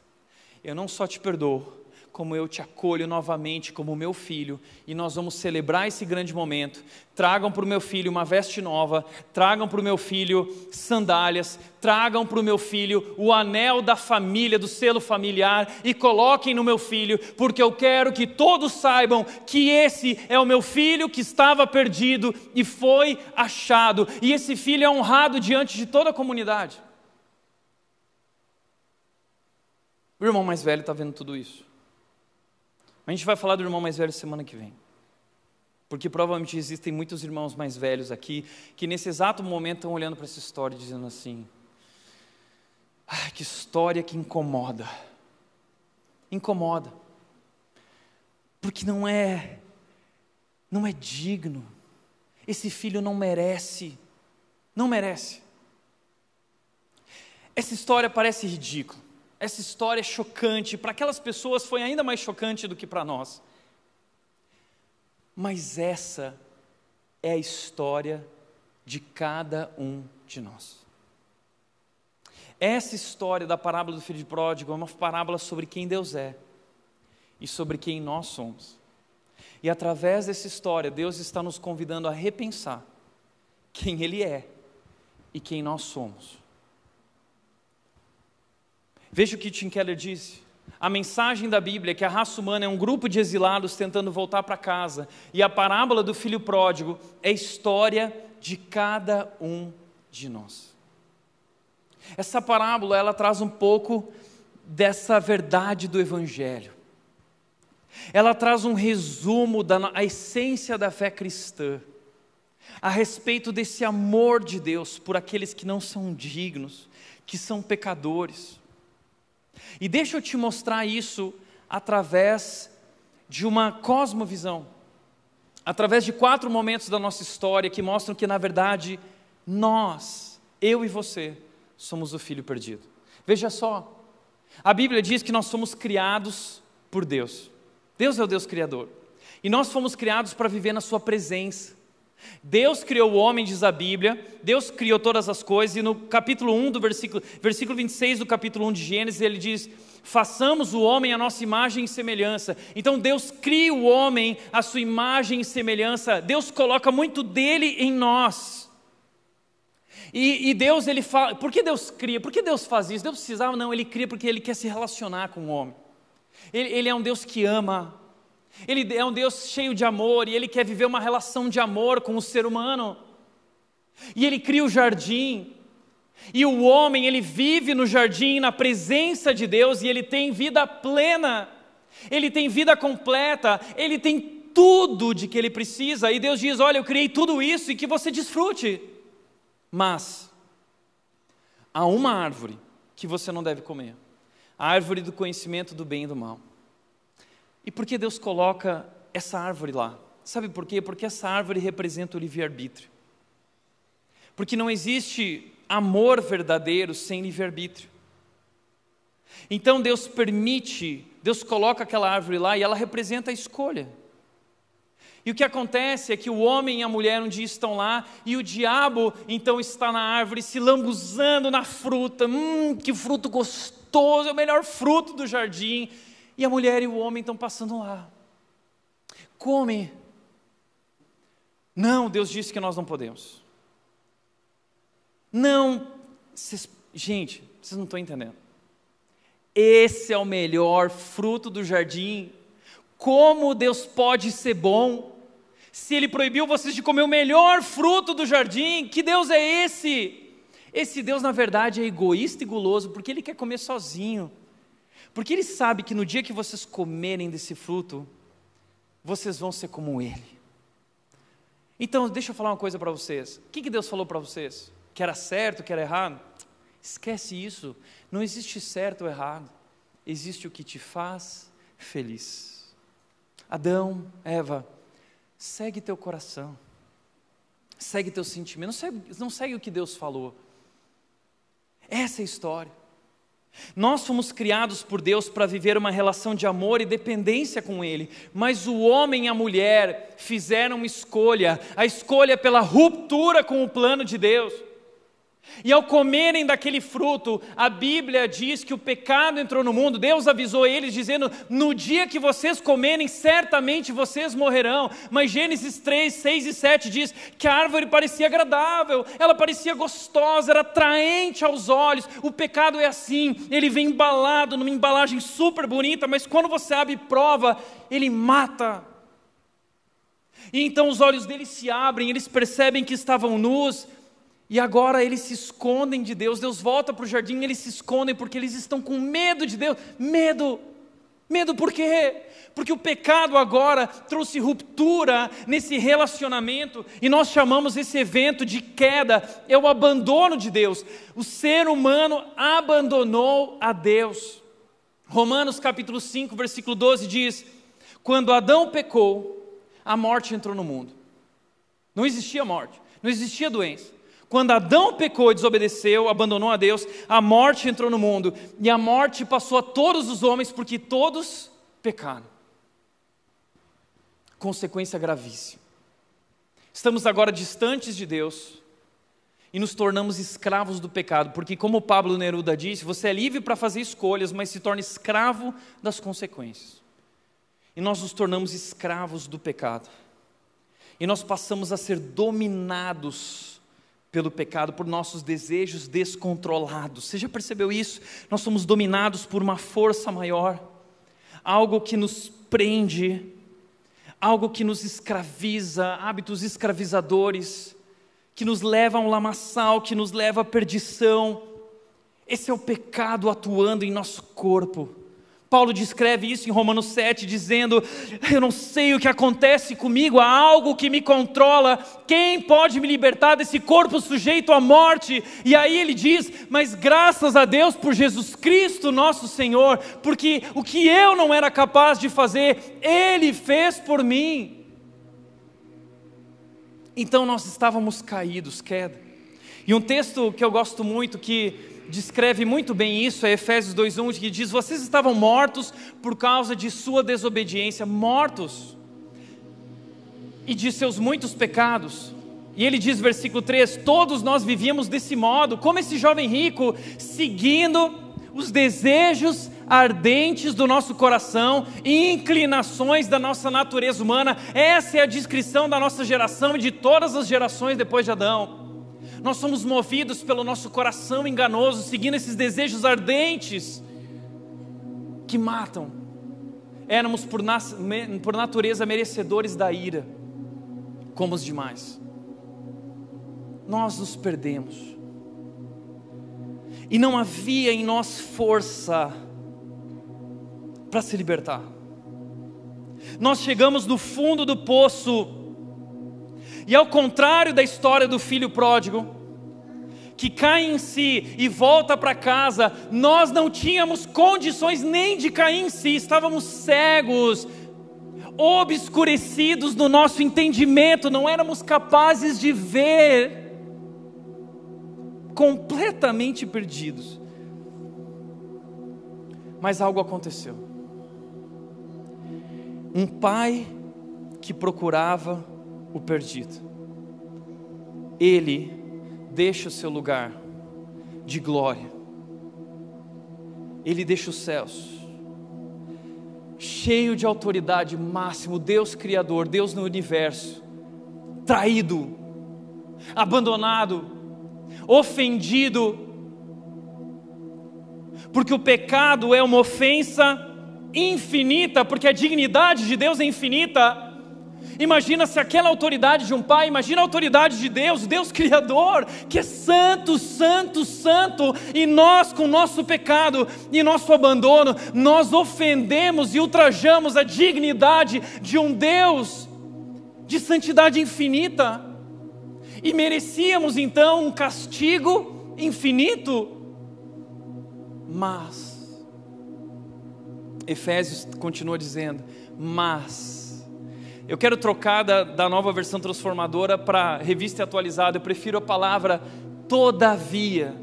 Eu não só te perdoo, como eu te acolho novamente como meu filho, e nós vamos celebrar esse grande momento. Tragam para o meu filho uma veste nova, tragam para o meu filho sandálias, tragam para o meu filho o anel da família, do selo familiar, e coloquem no meu filho, porque eu quero que todos saibam que esse é o meu filho que estava perdido e foi achado, e esse filho é honrado diante de toda a comunidade. O irmão mais velho está vendo tudo isso. A gente vai falar do irmão mais velho semana que vem, porque provavelmente existem muitos irmãos mais velhos aqui, que nesse exato momento estão olhando para essa história e dizendo assim: que história que incomoda, porque não é digno, esse filho não merece, essa história parece ridícula. Essa história é chocante, para aquelas pessoas foi ainda mais chocante do que para nós. Mas essa é a história de cada um de nós. Essa história da parábola do filho pródigo é uma parábola sobre quem Deus é e sobre quem nós somos. E através dessa história, Deus está nos convidando a repensar quem Ele é e quem nós somos. Veja o que Tim Keller disse: a mensagem da Bíblia é que a raça humana é um grupo de exilados tentando voltar para casa, e a parábola do filho pródigo é a história de cada um de nós. Essa parábola, ela traz um pouco dessa verdade do Evangelho. Ela traz um resumo da essência da fé cristã, a respeito desse amor de Deus por aqueles que não são dignos, que são pecadores. E deixa eu te mostrar isso através de uma cosmovisão, através de 4 momentos da nossa história que mostram que, na verdade, nós, eu e você, somos o filho perdido. Veja só, a Bíblia diz que nós somos criados por Deus. Deus é o Deus criador, e nós fomos criados para viver na sua presença. Deus criou o homem, diz a Bíblia, Deus criou todas as coisas, e no capítulo 1 do versículo 26 do capítulo 1 de Gênesis, ele diz: façamos o homem à nossa imagem e semelhança. Então Deus cria o homem à sua imagem e semelhança, Deus coloca muito dele em nós. E Deus, ele fala, por que Deus cria? Por que Deus faz isso? Deus precisava? Não, ele cria porque ele quer se relacionar com o homem. Ele é um Deus que ama. Ele é um Deus cheio de amor, e Ele quer viver uma relação de amor com o ser humano. E Ele cria o jardim, e o homem, ele vive no jardim, na presença de Deus, e ele tem vida plena, ele tem vida completa, ele tem tudo de que ele precisa. E Deus diz: olha, eu criei tudo isso e que você desfrute. Mas há uma árvore que você não deve comer, a árvore do conhecimento do bem e do mal. E por que Deus coloca essa árvore lá? Sabe por quê? Porque essa árvore representa o livre-arbítrio. Porque não existe amor verdadeiro sem livre-arbítrio. Então Deus coloca aquela árvore lá, e ela representa a escolha. E o que acontece é que o homem e a mulher um dia estão lá, e o diabo então está na árvore se lambuzando na fruta. Que fruto gostoso, é o melhor fruto do jardim. E a mulher e o homem estão passando lá. Come. Não, Deus disse que nós não podemos. Não, gente, vocês não estão entendendo. Esse é o melhor fruto do jardim. Como Deus pode ser bom se Ele proibiu vocês de comer o melhor fruto do jardim? Que Deus é esse? Esse Deus, na verdade, é egoísta e guloso, porque Ele quer comer sozinho. Porque Ele sabe que no dia que vocês comerem desse fruto, vocês vão ser como Ele. Então, deixa eu falar uma coisa para vocês. O que Deus falou para vocês? Que era certo, que era errado? Esquece isso. Não existe certo ou errado. Existe o que te faz feliz. Adão, Eva, segue teu coração. Segue teu sentimento, não segue o que Deus falou. Essa é a história. Nós fomos criados por Deus para viver uma relação de amor e dependência com Ele, mas o homem e a mulher fizeram uma escolha, a escolha pela ruptura com o plano de Deus. E ao comerem daquele fruto, a Bíblia diz que o pecado entrou no mundo. Deus avisou eles dizendo: no dia que vocês comerem, certamente vocês morrerão. Mas Gênesis 3, 6 e 7 diz que a árvore parecia agradável, ela parecia gostosa, era atraente aos olhos. O pecado é assim, ele vem embalado numa embalagem super bonita, mas quando você abre e prova, ele mata. E então os olhos deles se abrem, eles percebem que estavam nus. E agora eles se escondem de Deus. Deus volta para o jardim e eles se escondem porque eles estão com medo de Deus. Medo por quê? Porque o pecado agora trouxe ruptura nesse relacionamento. E nós chamamos esse evento de queda. É o abandono de Deus. O ser humano abandonou a Deus. Romanos capítulo 5, versículo 12 diz: quando Adão pecou, a morte entrou no mundo. Não existia morte, não existia doença. Quando Adão pecou e desobedeceu, abandonou a Deus, a morte entrou no mundo. E a morte passou a todos os homens, porque todos pecaram. Consequência gravíssima. Estamos agora distantes de Deus e nos tornamos escravos do pecado. Porque, como Pablo Neruda disse, você é livre para fazer escolhas, mas se torna escravo das consequências. E nós nos tornamos escravos do pecado. E nós passamos a ser dominados pelo pecado, por nossos desejos descontrolados. Você já percebeu isso? Nós somos dominados por uma força maior, algo que nos prende, algo que nos escraviza, hábitos escravizadores, que nos levam ao lamaçal, que nos leva à perdição. Esse é o pecado atuando em nosso corpo. Paulo descreve isso em Romanos 7, dizendo: eu não sei o que acontece comigo, há algo que me controla, quem pode me libertar desse corpo sujeito à morte? E aí ele diz: mas graças a Deus por Jesus Cristo nosso Senhor, porque o que eu não era capaz de fazer, Ele fez por mim. Então nós estávamos caídos, queda. E um texto que eu gosto muito, que descreve muito bem isso, é Efésios 2:1, que diz: vocês estavam mortos por causa de sua desobediência, mortos, e de seus muitos pecados. E ele diz, versículo 3, todos nós vivíamos desse modo, como esse jovem rico, seguindo os desejos ardentes do nosso coração e inclinações da nossa natureza humana. Essa é a descrição da nossa geração e de todas as gerações depois de Adão. Nós somos movidos pelo nosso coração enganoso, seguindo esses desejos ardentes que matam. Éramos por natureza merecedores da ira, como os demais. Nós nos perdemos. E não havia em nós força para se libertar. Nós chegamos no fundo do poço. E ao contrário da história do filho pródigo, que cai em si e volta para casa, nós não tínhamos condições nem de cair em si, estávamos cegos, obscurecidos no nosso entendimento, não éramos capazes de ver, completamente perdidos. Mas algo aconteceu. Um pai que procurava o perdido, ele deixa o seu lugar de glória, ele deixa os céus, cheio de autoridade máxima, Deus Criador, Deus no universo, traído, abandonado, ofendido, porque o pecado é uma ofensa infinita, porque a dignidade de Deus é infinita. Imagina se aquela autoridade de um pai, imagina a autoridade de Deus, Deus Criador, que é santo, santo, santo, e nós com o nosso pecado e nosso abandono, nós ofendemos e ultrajamos a dignidade de um Deus de santidade infinita, e merecíamos então um castigo infinito. Mas, Efésios continua dizendo, mas Eu quero trocar da Nova Versão Transformadora para Revista Atualizada. Eu prefiro a palavra todavia.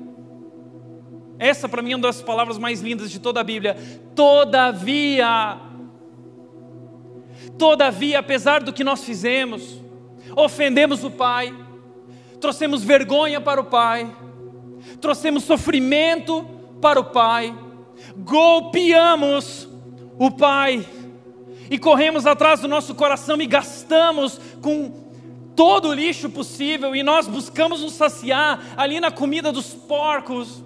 Essa para mim é uma das palavras mais lindas de toda a Bíblia. Todavia, apesar do que nós fizemos, ofendemos o Pai, trouxemos vergonha para o Pai, trouxemos sofrimento para o Pai, golpeamos o Pai, e corremos atrás do nosso coração e gastamos com todo o lixo possível, e nós buscamos nos saciar ali na comida dos porcos.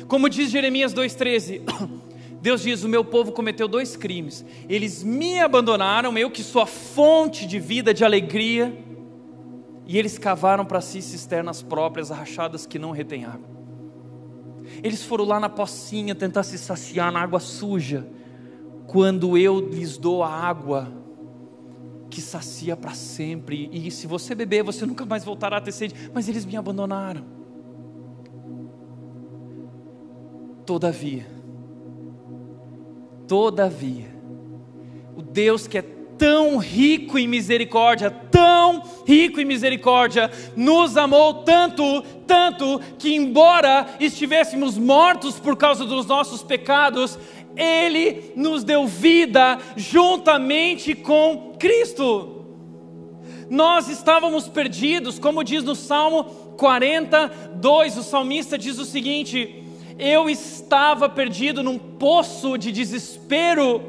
Como diz Jeremias 2,13, Deus diz: o meu povo cometeu 2 crimes, eles me abandonaram, eu que sou a fonte de vida, de alegria, e eles cavaram para si cisternas próprias, rachadas que não retêm água. Eles foram lá na pocinha tentar se saciar na água suja, quando eu lhes dou a água que sacia para sempre, e se você beber, você nunca mais voltará a ter sede. Mas eles me abandonaram. Todavia, o Deus que é tão rico em misericórdia, nos amou tanto, que embora estivéssemos mortos por causa dos nossos pecados, Ele nos deu vida juntamente com Cristo. Nós estávamos perdidos, como diz no Salmo 42, o salmista diz o seguinte: eu estava perdido num poço de desespero,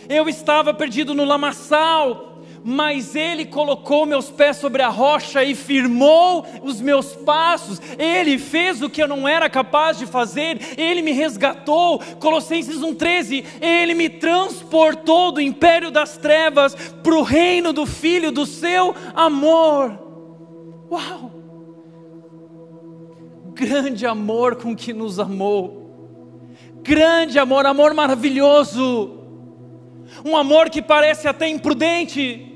eu estava perdido no lamaçal, mas Ele colocou meus pés sobre a rocha e firmou os meus passos. Ele fez o que eu não era capaz de fazer, Ele me resgatou. Colossenses 1,13, Ele me transportou do império das trevas para o reino do Filho do seu amor. Uau! Grande amor com que nos amou, grande amor, amor maravilhoso, um amor que parece até imprudente,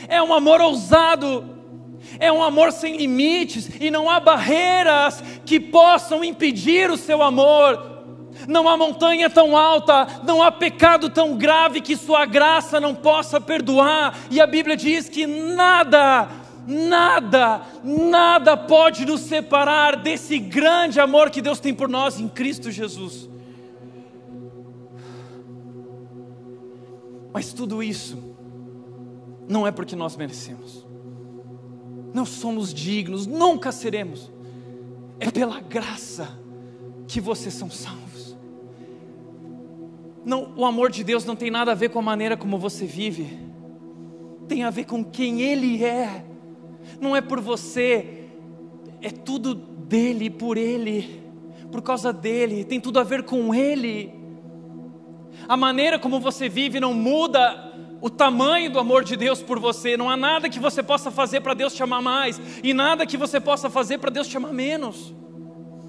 é um amor ousado, é um amor sem limites, e não há barreiras que possam impedir o seu amor. Não há montanha tão alta, não há pecado tão grave que sua graça não possa perdoar, e a Bíblia diz que nada pode nos separar desse grande amor que Deus tem por nós em Cristo Jesus. Mas tudo isso não é porque nós merecemos, não somos dignos, nunca seremos. É pela graça que vocês são salvos. Não, o amor de Deus não tem nada a ver com a maneira como você vive, tem a ver com quem Ele é. Não é por você, é tudo dele, por Ele, por causa dele, tem tudo a ver com Ele. A maneira como você vive não muda o tamanho do amor de Deus por você. Não há nada que você possa fazer para Deus te amar mais, e nada que você possa fazer para Deus te amar menos.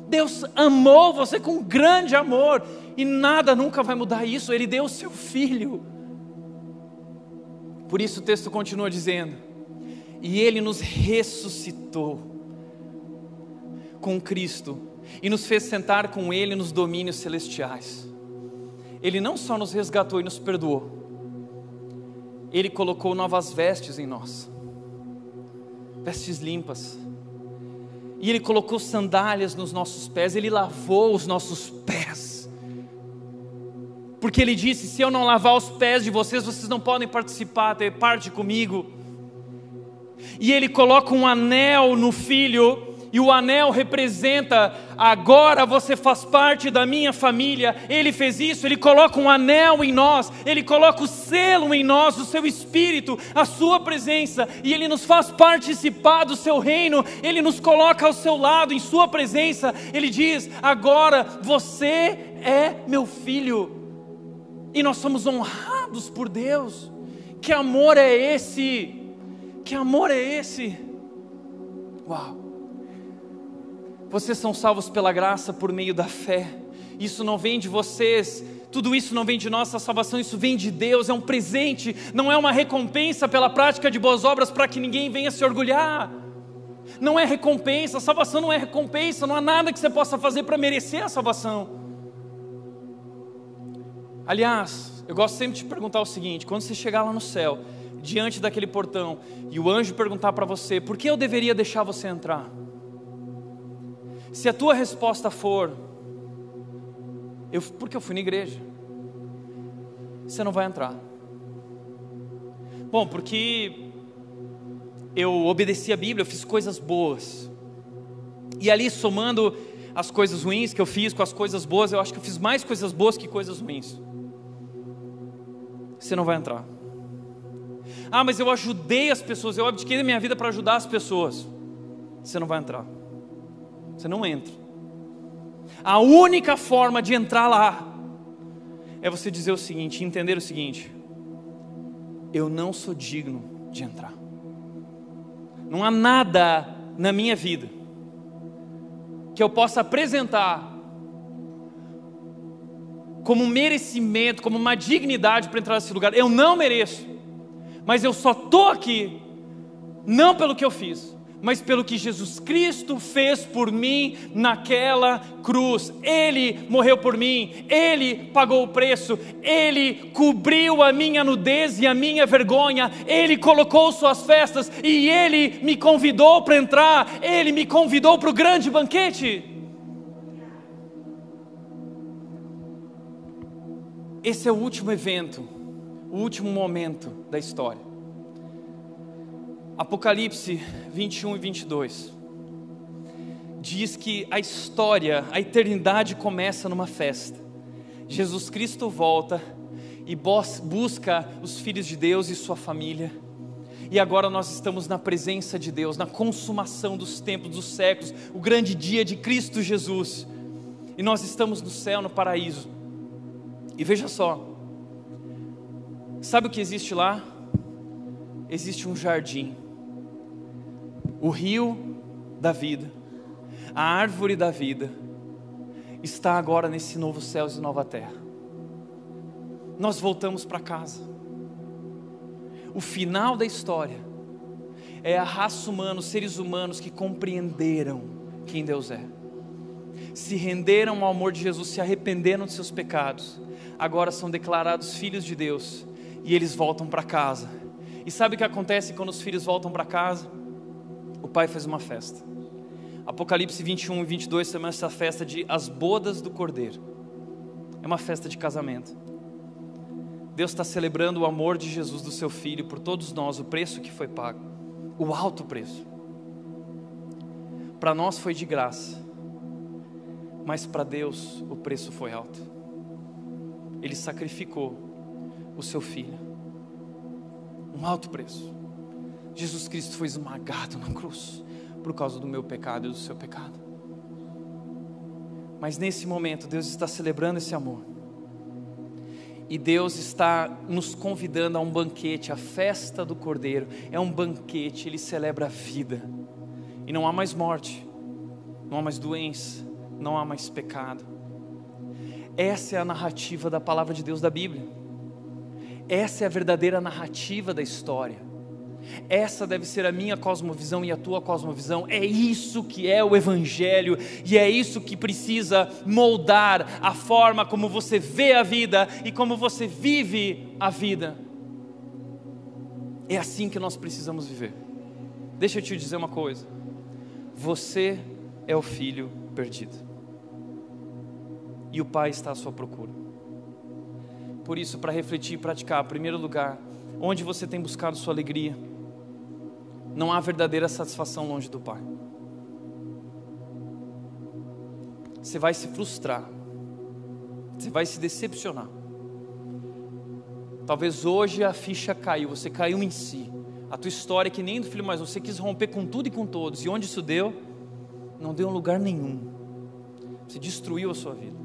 Deus amou você com grande amor, e nada nunca vai mudar isso. Ele deu o seu Filho. Por isso o texto continua dizendo: e Ele nos ressuscitou com Cristo e nos fez sentar com Ele nos domínios celestiais. Ele não só nos resgatou e nos perdoou, Ele colocou novas vestes em nós, vestes limpas, e Ele colocou sandálias nos nossos pés. Ele lavou os nossos pés, porque Ele disse: se eu não lavar os pés de vocês, vocês não podem participar, ter parte comigo. E Ele coloca um anel no Filho, e o anel representa: agora você faz parte da minha família. Ele fez isso, Ele coloca um anel em nós, Ele coloca o selo em nós, o seu Espírito, a sua presença, e Ele nos faz participar do seu reino. Ele nos coloca ao seu lado, em sua presença. Ele diz: agora você é meu filho. E nós somos honrados por Deus. Que amor é esse? Que amor é esse? Uau! Vocês são salvos pela graça por meio da fé. Isso não vem de vocês, tudo isso não vem de nossa salvação, isso vem de Deus, é um presente, não é uma recompensa pela prática de boas obras para que ninguém venha se orgulhar. Não é recompensa, a salvação não é recompensa, não há nada que você possa fazer para merecer a salvação. Aliás, eu gosto sempre de perguntar o seguinte: quando você chegar lá no céu, diante daquele portão, e o anjo perguntar para você, por que eu deveria deixar você entrar? Se a tua resposta for, porque eu fui na igreja, você não vai entrar. Bom, porque eu obedeci a Bíblia, eu fiz coisas boas. E ali, somando as coisas ruins que eu fiz com as coisas boas, eu acho que eu fiz mais coisas boas que coisas ruins. Você não vai entrar. Ah, mas eu ajudei as pessoas, eu abdiquei da minha vida para ajudar as pessoas. Você não vai entrar. Você não entra. A única forma de entrar lá é você dizer o seguinte, entender o seguinte: eu não sou digno de entrar. Não há nada na minha vida que eu possa apresentar como um merecimento, como uma dignidade para entrar nesse lugar. Eu não mereço, mas eu só estou aqui, não pelo que eu fiz, mas pelo que Jesus Cristo fez por mim naquela cruz. Ele morreu por mim, Ele pagou o preço, Ele cobriu a minha nudez e a minha vergonha, Ele colocou suas festas e Ele me convidou para entrar, Ele me convidou para o grande banquete. Esse é o último evento, o último momento da história. Apocalipse 21 e 22 diz que a história, a eternidade começa numa festa. Jesus Cristo volta e busca os filhos de Deus e sua família. E agora nós estamos na presença de Deus, na consumação dos tempos, dos séculos, o grande dia de Cristo Jesus. E nós estamos no céu, no paraíso. E veja só, sabe o que existe lá? Existe um jardim, o rio da vida, a árvore da vida, está agora nesse novo céu e nova terra. Nós voltamos para casa. O final da história é a raça humana, os seres humanos que compreenderam quem Deus é, se renderam ao amor de Jesus, se arrependeram de seus pecados, agora são declarados filhos de Deus e eles voltam para casa. E sabe o que acontece quando os filhos voltam para casa? O pai faz uma festa. Apocalipse 21 e 22 chama essa festa de as bodas do Cordeiro. É uma festa de casamento. Deus está celebrando o amor de Jesus, do seu Filho, por todos nós, o preço que foi pago, o alto preço. Para nós foi de graça, mas para Deus o preço foi alto. Ele sacrificou o seu Filho, um alto preço. Jesus Cristo foi esmagado na cruz por causa do meu pecado e do seu pecado. Mas nesse momento Deus está celebrando esse amor, e Deus está nos convidando a um banquete. A festa do Cordeiro é um banquete, Ele celebra a vida, e não há mais morte, não há mais doença, não há mais pecado. Essa é a narrativa da palavra de Deus da Bíblia. Essa é a verdadeira narrativa da história. Essa deve ser a minha cosmovisão e a tua cosmovisão. É isso que é o Evangelho, e é isso que precisa moldar a forma como você vê a vida e como você vive a vida. É assim que nós precisamos viver. Deixa eu te dizer uma coisa: você é o filho perdido, e o Pai está à sua procura. Por isso, para refletir e praticar, em primeiro lugar, onde você tem buscado sua alegria? Não há verdadeira satisfação longe do Pai. Você vai se frustrar, você vai se decepcionar. Talvez hoje a ficha caiu, você caiu em si. A tua história é que nem do filho mais, você quis romper com tudo e com todos. E onde isso deu? Não deu em lugar nenhum. Você destruiu a sua vida.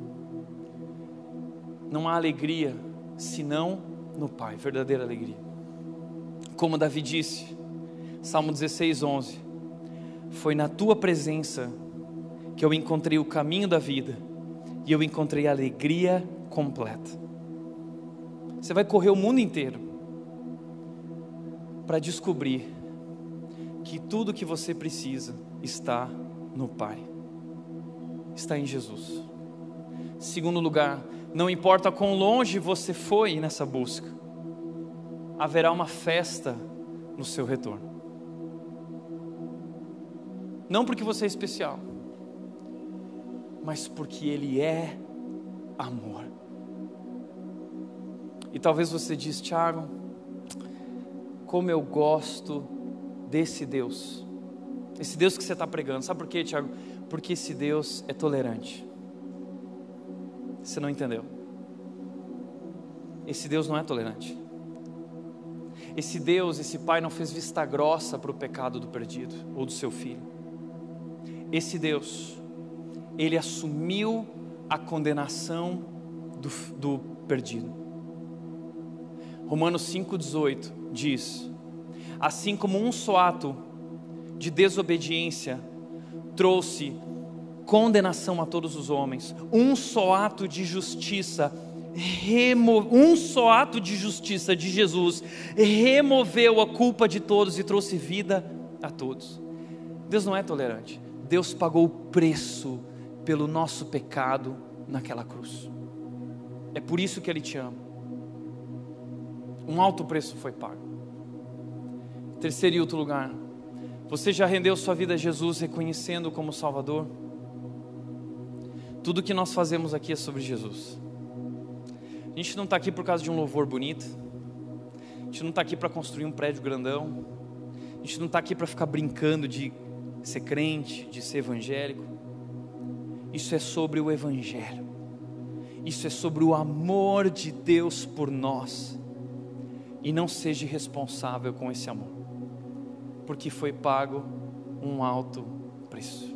Não há alegria senão no Pai, verdadeira alegria. Como Davi disse, Salmo 16, 11: foi na tua presença que eu encontrei o caminho da vida, e eu encontrei a alegria completa. Você vai correr o mundo inteiro para descobrir que tudo que você precisa está no Pai, está em Jesus. Segundo lugar, Não importa quão longe você foi nessa busca, haverá uma festa no seu retorno. Não porque você é especial, mas porque Ele é amor. E talvez você diz: Tiago, como eu gosto desse Deus. Esse Deus que você está pregando. Sabe por quê, Tiago? Porque esse Deus é tolerante. Você não entendeu? Esse Deus não é tolerante. Esse Deus, esse Pai não fez vista grossa para o pecado do perdido ou do seu filho. Esse Deus, Ele assumiu a condenação do perdido. Romanos 5,18 diz: assim como um só ato de desobediência trouxe condenação a todos os homens, um só ato de justiça de Jesus removeu a culpa de todos e trouxe vida a todos. Deus não é tolerante. Deus pagou o preço pelo nosso pecado naquela cruz. É por isso que Ele te ama. Um alto preço foi pago. Terceiro e último lugar, você já rendeu sua vida a Jesus reconhecendo como Salvador? Tudo que nós fazemos aqui é sobre Jesus. A gente não está aqui por causa de um louvor bonito. A gente não está aqui para construir um prédio grandão. A gente não está aqui para ficar brincando de ser crente, de ser evangélico. Isso é sobre o Evangelho. Isso é sobre o amor de Deus por nós. E não seja irresponsável com esse amor, porque foi pago um alto preço.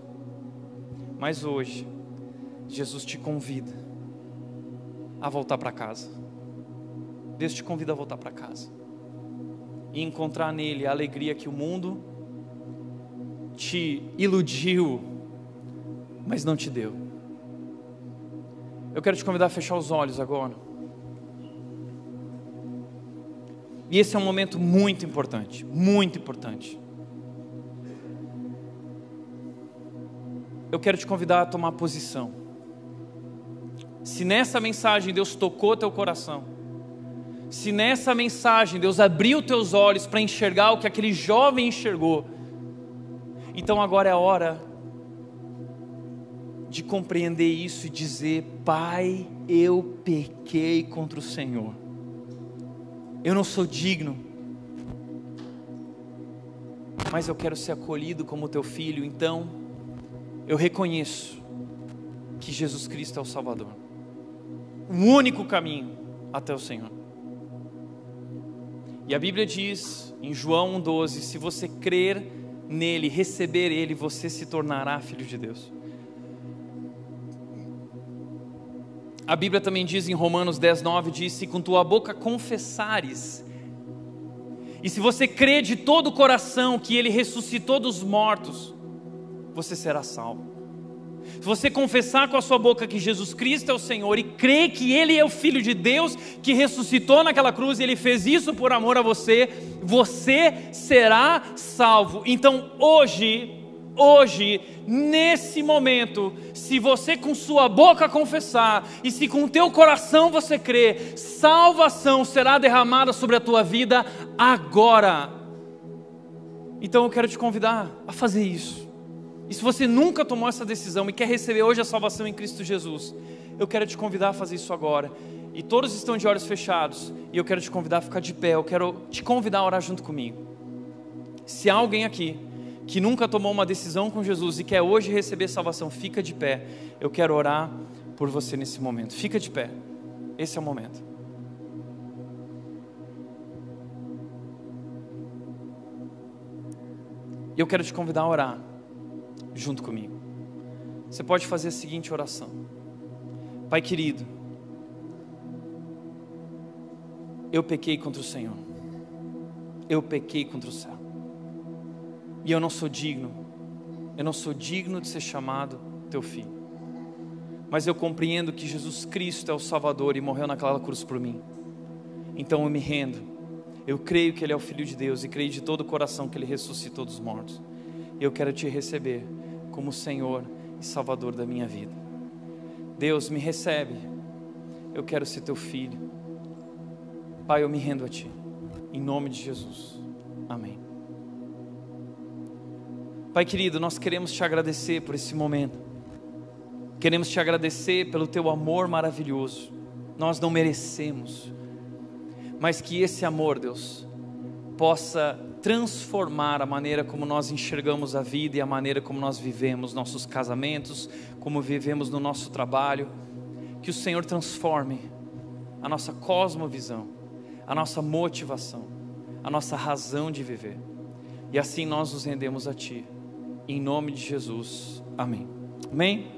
Mas hoje, Jesus te convida a voltar para casa. Deus te convida a voltar para casa e encontrar nele a alegria que o mundo te iludiu, mas não te deu. Eu quero te convidar a fechar os olhos agora. E esse é um momento muito importante, muito importante. Eu quero te convidar a tomar posição. Se nessa mensagem Deus tocou teu coração, se nessa mensagem Deus abriu teus olhos para enxergar o que aquele jovem enxergou, então agora é a hora de compreender isso e dizer: Pai, eu pequei contra o Senhor. Eu não sou digno, mas eu quero ser acolhido como teu filho. Então eu reconheço que Jesus Cristo é o Salvador, o único caminho até o Senhor. E a Bíblia diz em João 1,12: se você crer nele, receber ele, você se tornará filho de Deus. A Bíblia também diz em Romanos 10,9, diz: se com tua boca confessares, e se você crer de todo o coração que Ele ressuscitou dos mortos, você será salvo. Se você confessar com a sua boca que Jesus Cristo é o Senhor e crer que Ele é o Filho de Deus, que ressuscitou naquela cruz e Ele fez isso por amor a você, você será salvo. Então hoje, nesse momento, se você com sua boca confessar e se com o teu coração você crer, salvação será derramada sobre a tua vida agora. Então eu quero te convidar a fazer isso. E se você nunca tomou essa decisão e quer receber hoje a salvação em Cristo Jesus, eu quero te convidar a fazer isso agora. E todos estão de olhos fechados, e eu quero te convidar a ficar de pé. Eu quero te convidar a orar junto comigo. Se há alguém aqui que nunca tomou uma decisão com Jesus e quer hoje receber salvação, fica de pé. Eu quero orar por você nesse momento. Fica de pé. Esse é o momento. E eu quero te convidar a orar junto comigo. Você pode fazer a seguinte oração: Pai querido, eu pequei contra o Senhor. Eu pequei contra o céu. E eu não sou digno de ser chamado teu filho. Mas eu compreendo que Jesus Cristo é o Salvador e morreu naquela cruz por mim. Então eu me rendo. Eu creio que Ele é o Filho de Deus e creio de todo o coração que Ele ressuscitou dos mortos. E eu quero te receber como Senhor e Salvador da minha vida. Deus, me recebe eu quero ser teu filho. Pai, eu me rendo a ti, em nome de Jesus, amém. Pai querido, nós queremos te agradecer por esse momento, queremos te agradecer pelo teu amor maravilhoso. Nós não merecemos, mas que esse amor, Deus, possa transformar a maneira como nós enxergamos a vida e a maneira como nós vivemos nossos casamentos, como vivemos no nosso trabalho. Que o Senhor transforme a nossa cosmovisão, a nossa motivação, a nossa razão de viver. E assim nós nos rendemos a Ti, em nome de Jesus, amém. Amém?